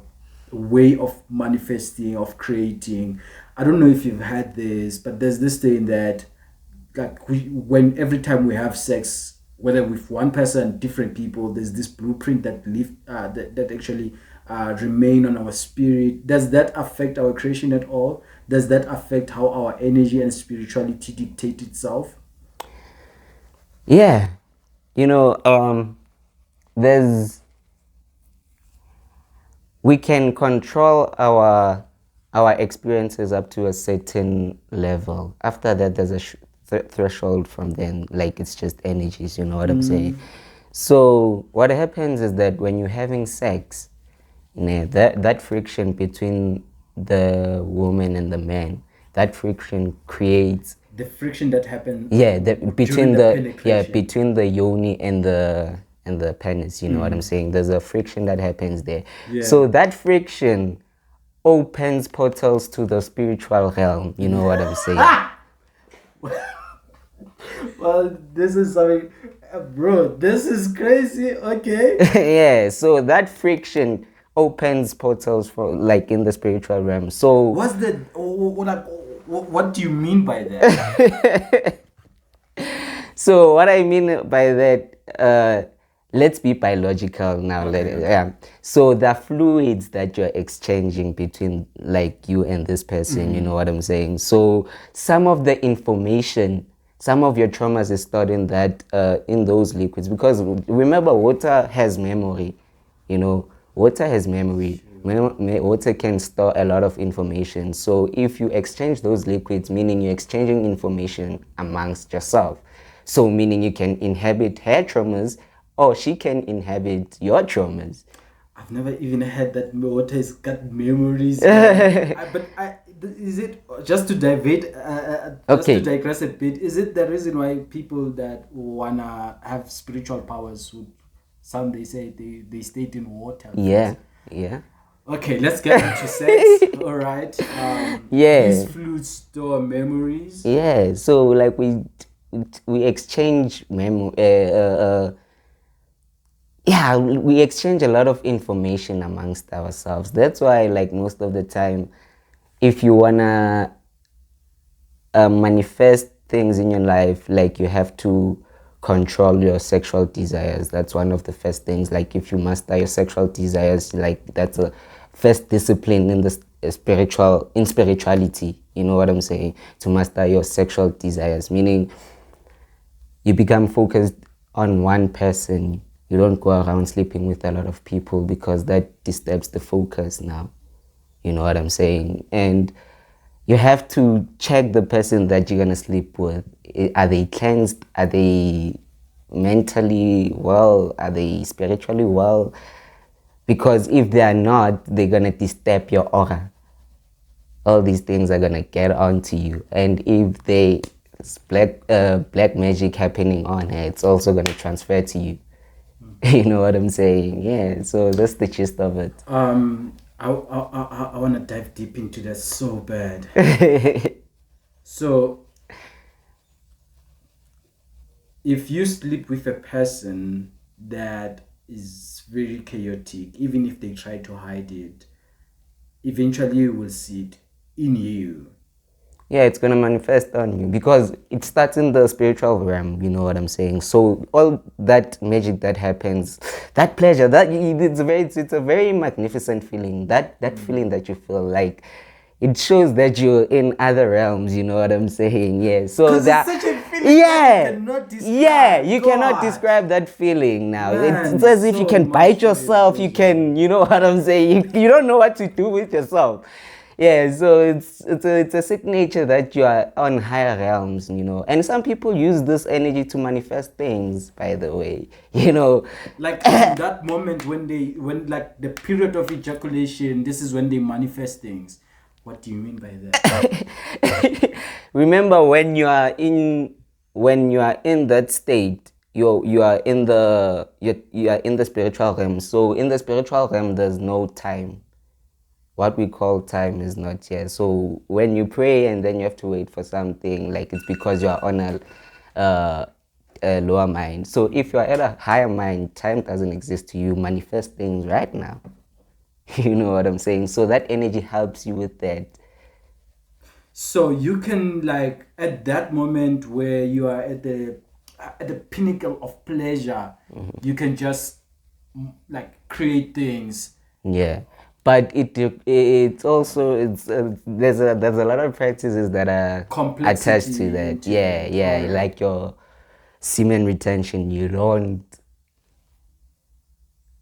way of manifesting, of creating? I don't know if you've had this, but there's this thing that, like, when every time we have sex, whether with one person, different people, there's this blueprint that actually remain on our spirit. Does that affect our creation at all? Does that affect how our energy and spirituality dictate itself? Yeah, we can control our experiences up to a certain level. After that, there's a threshold from then, like, it's just energies, you know what I'm saying? So what happens is that when you're having sex, that friction between the woman and the man, that friction creates the friction that happens between the yoni and the penis, you know what I'm saying? There's a friction that happens there. So that friction opens portals to the spiritual realm, you know what I'm saying? Well, this is something, bro, this is crazy. Okay. Yeah, so that friction opens portals for, like, in the spiritual realm. So what do you mean by that? So what I mean by that, let's be biological now. Okay. So the fluids that you're exchanging between, like, you and this person, you know what I'm saying? So some of the information, some of your traumas is stored in those liquids, because remember, water has memory, water has memory. Water can store a lot of information. So if you exchange those liquids, meaning you're exchanging information amongst yourself. So meaning you can inhabit her traumas, or she can inhabit your traumas. I've never even heard that water has got memories. Is it, just to to digress a bit, is it the reason why people that wanna have spiritual powers some they say they stayed in water? Yeah. Okay, let's get into sex. All right. These fluids store memories. Yeah. So, like, we exchange we exchange a lot of information amongst ourselves. That's why, like, most of the time, if you wanna manifest things in your life, like, you have to control your sexual desires. That's one of the first things. Like, if you master your sexual desires, like, that's a first discipline in the spirituality, you know what I'm saying? To master your sexual desires, meaning you become focused on one person. You don't go around sleeping with a lot of people, because that disturbs the focus now, you know what I'm saying? And you have to check the person that you're gonna sleep with. Are they cleansed? Are they mentally well? Are they spiritually well? Because if they are not, they're gonna disturb your aura. All these things are gonna get onto you. And if they black magic happening on her, it's also going to transfer to you. You know what I'm saying? Yeah, so that's the gist of it. I want to dive deep into that so bad. So, if you sleep with a person that is very chaotic, even if they try to hide it, eventually you will see it in you. Yeah, it's going to manifest on you because it starts in the spiritual realm, you know what I'm saying? So all that magic that happens, that pleasure, it's a very magnificent feeling. That feeling that you feel, like, it shows that you're in other realms, you know what I'm saying? Yeah. So that, it's such a feeling that you cannot describe. Yeah, you cannot describe that feeling now. Man, it's as if you can bite yourself, you can, you know what I'm saying? You don't know what to do with yourself. Yeah, so it's a signature that you are on higher realms, you know. And some people use this energy to manifest things, by the way, you know. Like in that moment when like the period of ejaculation, this is when they manifest things. What do you mean by that? Remember, when you are in that state, you are in the spiritual realm. So in the spiritual realm, there's no time. What we call time is not here. So when you pray and then you have to wait for something, like, it's because you are on a lower mind. So if you are at a higher mind, time doesn't exist to you. Manifest things right now. You know what I'm saying? So that energy helps you with that. So you can, like, at that moment where you are at the pinnacle of pleasure, you can just like create things. Yeah, but it's also there's a lot of practices that are attached to that. Yeah, like your semen retention. You don't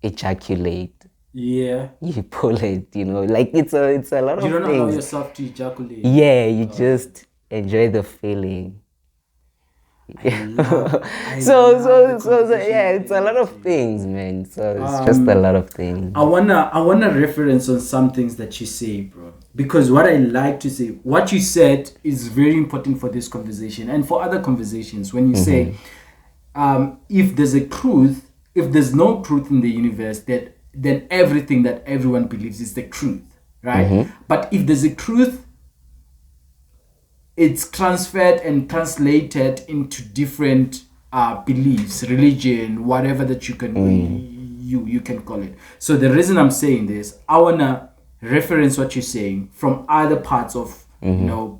ejaculate. Yeah. You pull it. You know, like, it's a lot of things. You don't allow yourself to ejaculate. Yeah, you just enjoy the feeling. So yeah, it's a lot of things, man. So it's just a lot of things. I wanna reference on some things that you say, bro. Because what I like to say, what you said is very important for this conversation and for other conversations. When you say, if there's a truth, if there's no truth in the universe, then everything that everyone believes is the truth, right? But if there's a truth, it's transferred and translated into different beliefs, religion, whatever that you can you can call it. So the reason I'm saying this, I wanna reference what you're saying from other parts of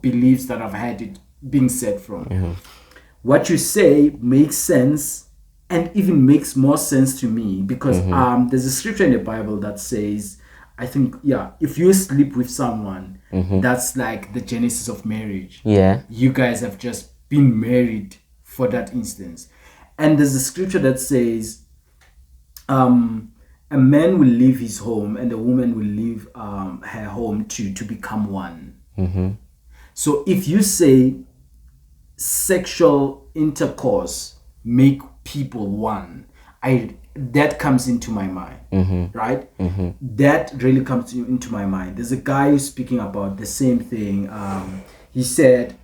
beliefs that I've had it being said from. What you say makes sense and even makes more sense to me because there's a scripture in the Bible that says, I think, if you sleep with someone, that's like the genesis of marriage. Yeah. You guys have just been married for that instance. And there's a scripture that says, a man will leave his home and a woman will leave her home to become one. So if you say sexual intercourse make people one, that comes into my mind, right? That really comes into my mind. There's a guy who's speaking about the same thing. He said,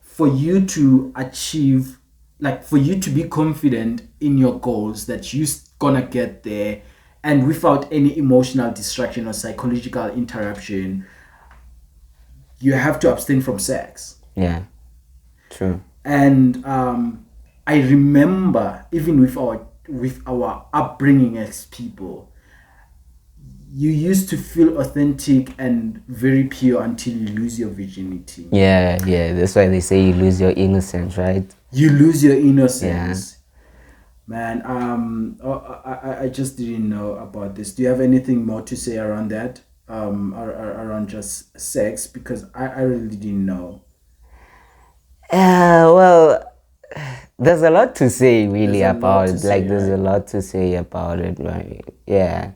for you to achieve, like, for you to be confident in your goals that you're gonna get there and without any emotional distraction or psychological interruption, you have to abstain from sex. Yeah, true. And I remember, even with our upbringing as people, you used to feel authentic and very pure until you lose your virginity. Yeah, that's why they say you lose your innocence, right? You lose your innocence. Man, I just didn't know about this. Do you have anything more to say around that? Around just sex? Because I really didn't know. Well, there's a lot to say really about it. Like, there's a lot to say about it, right? Yeah,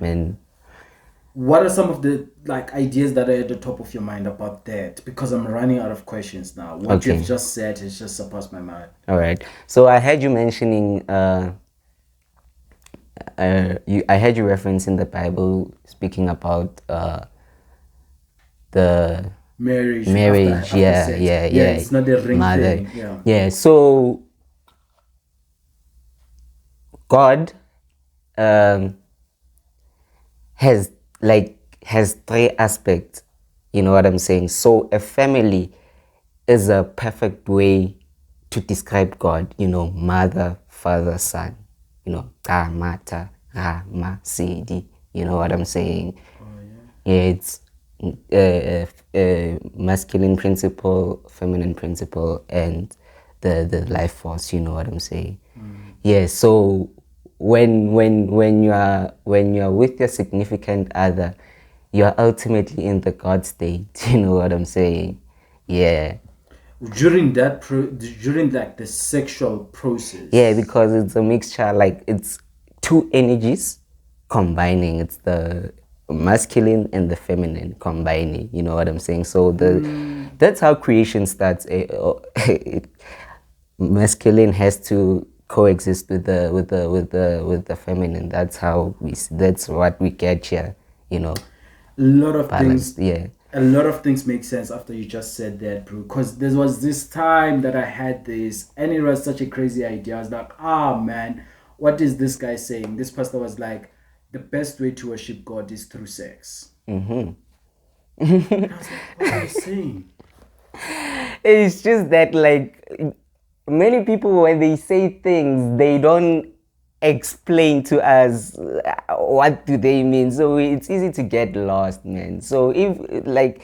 man. What are some of the ideas that are at the top of your mind about that? Because I'm running out of questions now. What you've just said has just surpassed my mind. All right. So I heard you mentioning, I heard you referencing the Bible speaking about the marriage, after yeah, sex. yeah, It's not a ring mother, thing. so God um has has three aspects, you know what I'm saying? So a family is a perfect way to describe God, you know, mother, father, son, you know, ka, mata, ra, ma, sidi, you know what I'm saying? It's masculine principle, feminine principle, and the life force, you know what I'm saying? So when you're with your significant other, you're ultimately in the God state, you know what I'm saying? Yeah. During during like the sexual process. Yeah, because it's a mixture, like it's two energies combining. It's the masculine and the feminine combining. You know what I'm saying? So that's how creation starts. Masculine has to coexist with the feminine. That's how that's what we get here. You know, A lot of balanced. things. Yeah. A lot of things make sense after you just said that, bro. Because there was this time that I had this, and it was such a crazy idea. I was like, man, what is this guy saying? This pastor was like, the best way to worship God is through sex. And I was like, what are you saying? It's just that, like, many people, when they say things, they don't explain to us what do they mean. So it's easy to get lost, man. So if like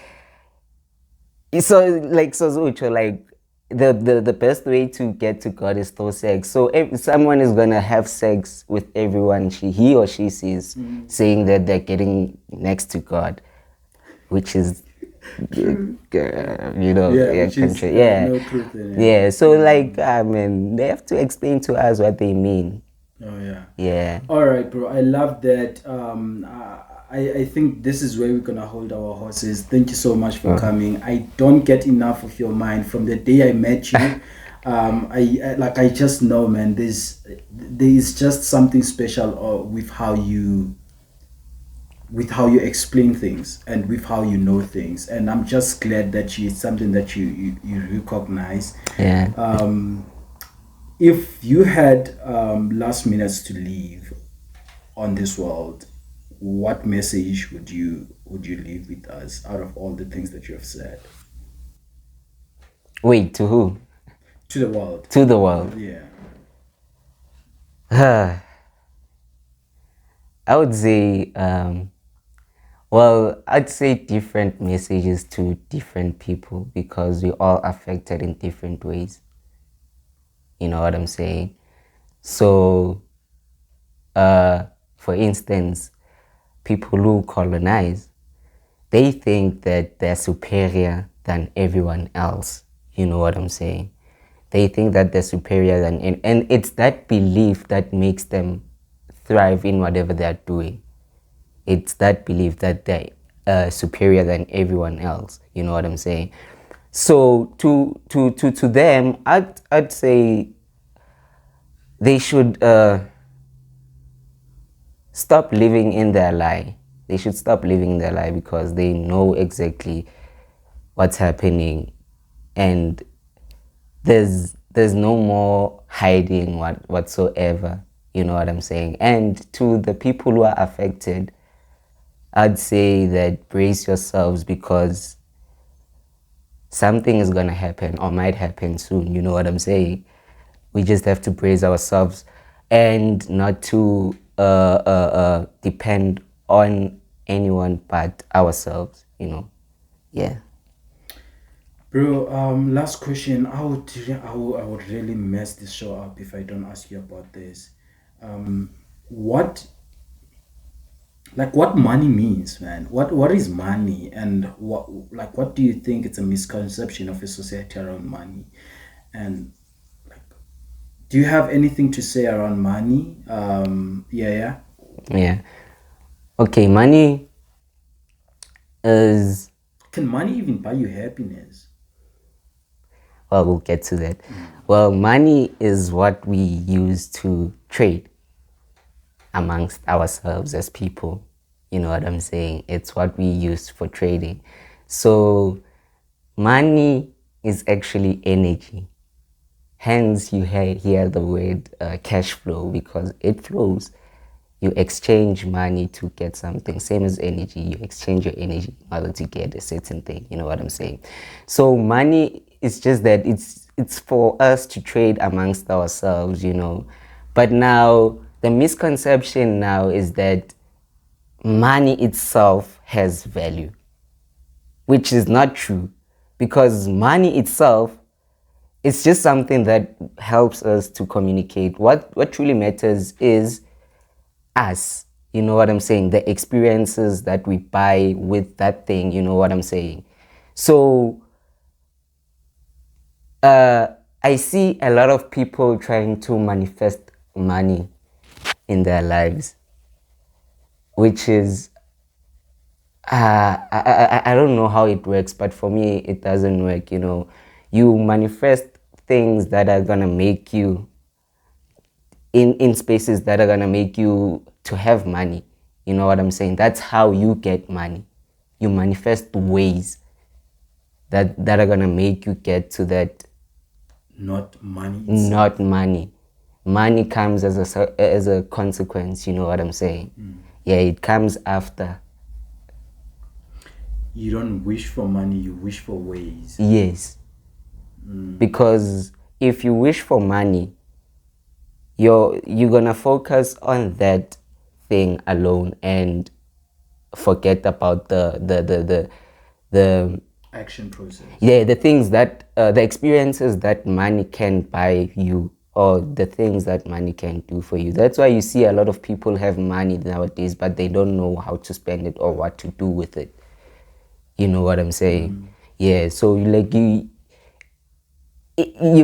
Ucho, like the best way to get to God is through sex. So if someone is gonna have sex with everyone he or she sees, saying that they're getting next to God, which is you know, Which is country, no truth in it. so like, I mean, they have to explain to us what they mean. Yeah. All right, bro. I love that. I think this is where we're gonna hold our horses. Thank you so much for coming. I don't get enough of your mind from the day I met you. I just know, man. There is just something special with how you explain things and with how you know things, and I'm just glad that it's something that you recognize. If you had last minutes to leave on this world, what message would you leave with us out of all the things that you have said? Wait, to who? To the world. To the world. I would say I'd say different messages to different people, because we're all affected in different ways. You know what I'm saying? So, for instance, people who colonize, they think that they're superior than everyone else. You know what I'm saying? They think that they're superior than, and it's that belief that makes them thrive in whatever they're doing. It's that belief that they're superior than everyone else. You know what I'm saying? So to them, I'd say they should stop living in their lie. They should stop living their lie, because they know exactly what's happening, and there's no more hiding whatsoever. You know what I'm saying? And to the people who are affected, I'd say that brace yourselves, because something is gonna happen or might happen soon. You know what I'm saying? We just have to brace ourselves and not to depend on anyone but ourselves. You know, yeah. Bro, last question. I would really mess this show up if I don't ask you about this. What what money means, man? What is money, and what do you think it's a misconception of a society around money? And do you have anything to say around money? Yeah. Okay, money is. Can money even buy you happiness? Well, we'll get to that. Well, money is what we use to trade amongst ourselves as people. You know what I'm saying? It's what we use for trading. So money is actually energy. Hence, you hear the word cash flow, because it flows. You exchange money to get something. Same as energy. You exchange your energy in order to get a certain thing. You know what I'm saying? So money is just that it's for us to trade amongst ourselves, you know. But now the misconception now is that money itself has value, which is not true, because money itself, it's just something that helps us to communicate. What truly matters is us. You know what I'm saying? The experiences that we buy with that thing. You know what I'm saying? So I see a lot of people trying to manifest money in their lives, which is I don't know how it works, but for me it doesn't work. You know, you manifest things that are gonna make you in spaces that are gonna make you to have money. You know what I'm saying? That's how you get money. You manifest ways that are gonna make you get to that. Not money itself. Not money. Money comes as a consequence. You know what I'm saying? Yeah, it comes after. You don't wish for money, you wish for ways. Yes. Because if you wish for money, you're gonna focus on that thing alone and forget about the Action process. yeah, the things that the experiences that money can buy you, or the things that money can do for you. That's why you see a lot of people have money nowadays, but they don't know how to spend it or what to do with it. You know what I'm saying? Yeah, so like you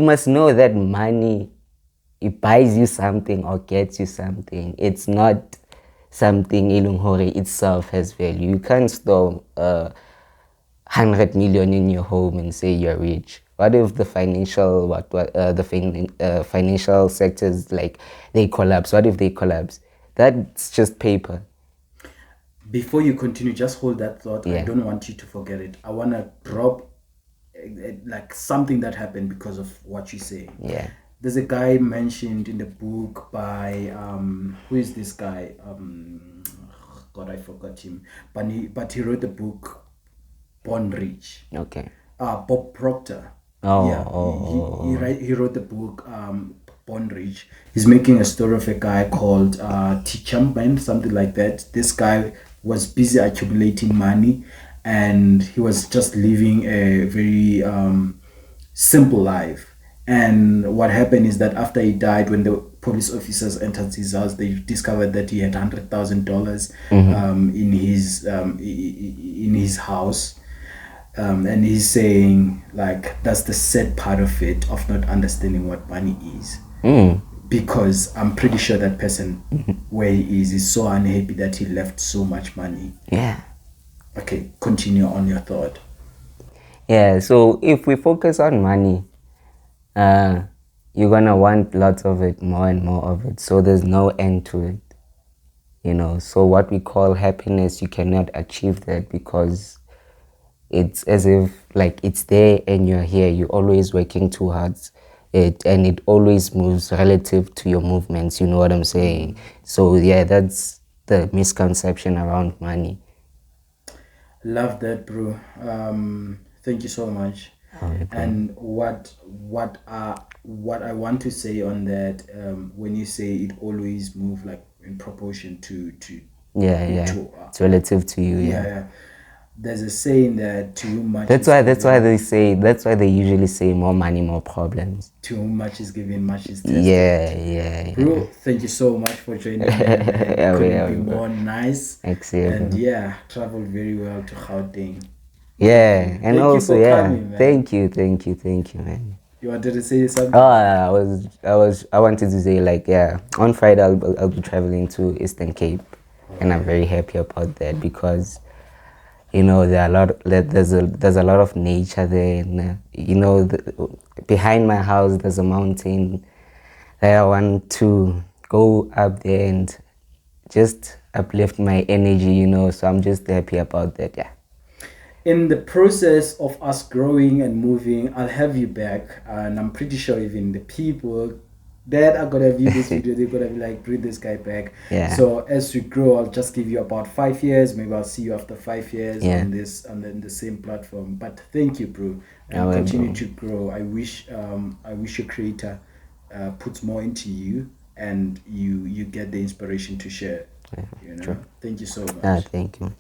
must know that money, it buys you something or gets you something. It's not something ilunghore itself has value. You can't store 100 million in your home and say you're rich. What if the financial financial sectors, like, they collapse? What if they collapse? That's just paper. Before you continue, just hold that thought. Yeah. I don't want you to forget it. I want to drop like something that happened because of what you say. Yeah. There's a guy mentioned in the book by who is this guy? God, I forgot him. But he wrote the book Born Rich. Okay. Bob Proctor. Oh, Yeah, he wrote the book Born Rich. He's making a story of a guy called T. something like that. This guy was busy accumulating money, and he was just living a very simple life. And what happened is that after he died, when the police officers entered his house, they discovered that he had $100,000 in his house. And he's saying, like, that's the sad part of it, of not understanding what money is. Because I'm pretty sure that person where he is so unhappy that he left so much money. Yeah. Okay, continue on your thought. Yeah, so if we focus on money, you're gonna want lots of it, more and more of it. So there's no end to it. You know, so what we call happiness, you cannot achieve that, because it's as if, like, it's there and you're here. You're always working towards it, and it always moves relative to your movements. You know what I'm saying? So yeah, that's the misconception around money. Love that, bro. Thank you so much. Okay. And what I want to say on that, when you say it always move like in proportion to Yeah, it's relative to you. yeah. There's a saying that too much. That's why they usually say more money, more problems. Too much is given, much is tested. Yeah. Bro, thank you so much for joining me. Couldn't be more nice. Excellent. And yeah, traveled very well to Gauteng. Yeah, and Thank also, you for yeah, coming, man. thank you, man. You wanted to say something? I wanted to say, like, yeah, on Friday I'll be traveling to Eastern Cape, and I'm very happy about that, because, you know, there's a lot of nature there, and you know, behind my house there's a mountain that I want to go up there and just uplift my energy, you know. So I'm just happy about that. Yeah. in the process of us growing and moving, I'll have you back, and I'm pretty sure even the people that are gonna view this video, they're gonna be like, bring this guy back. Yeah. So as we grow, I'll just give you about 5 years. Maybe I'll see you after 5 years Yeah. on this, and then the same platform. But thank you, bro, and Alright, continue bro. to grow. I wish your creator puts more into you, and you get the inspiration to share. Yeah, You know. true. Thank you so much. Thank you.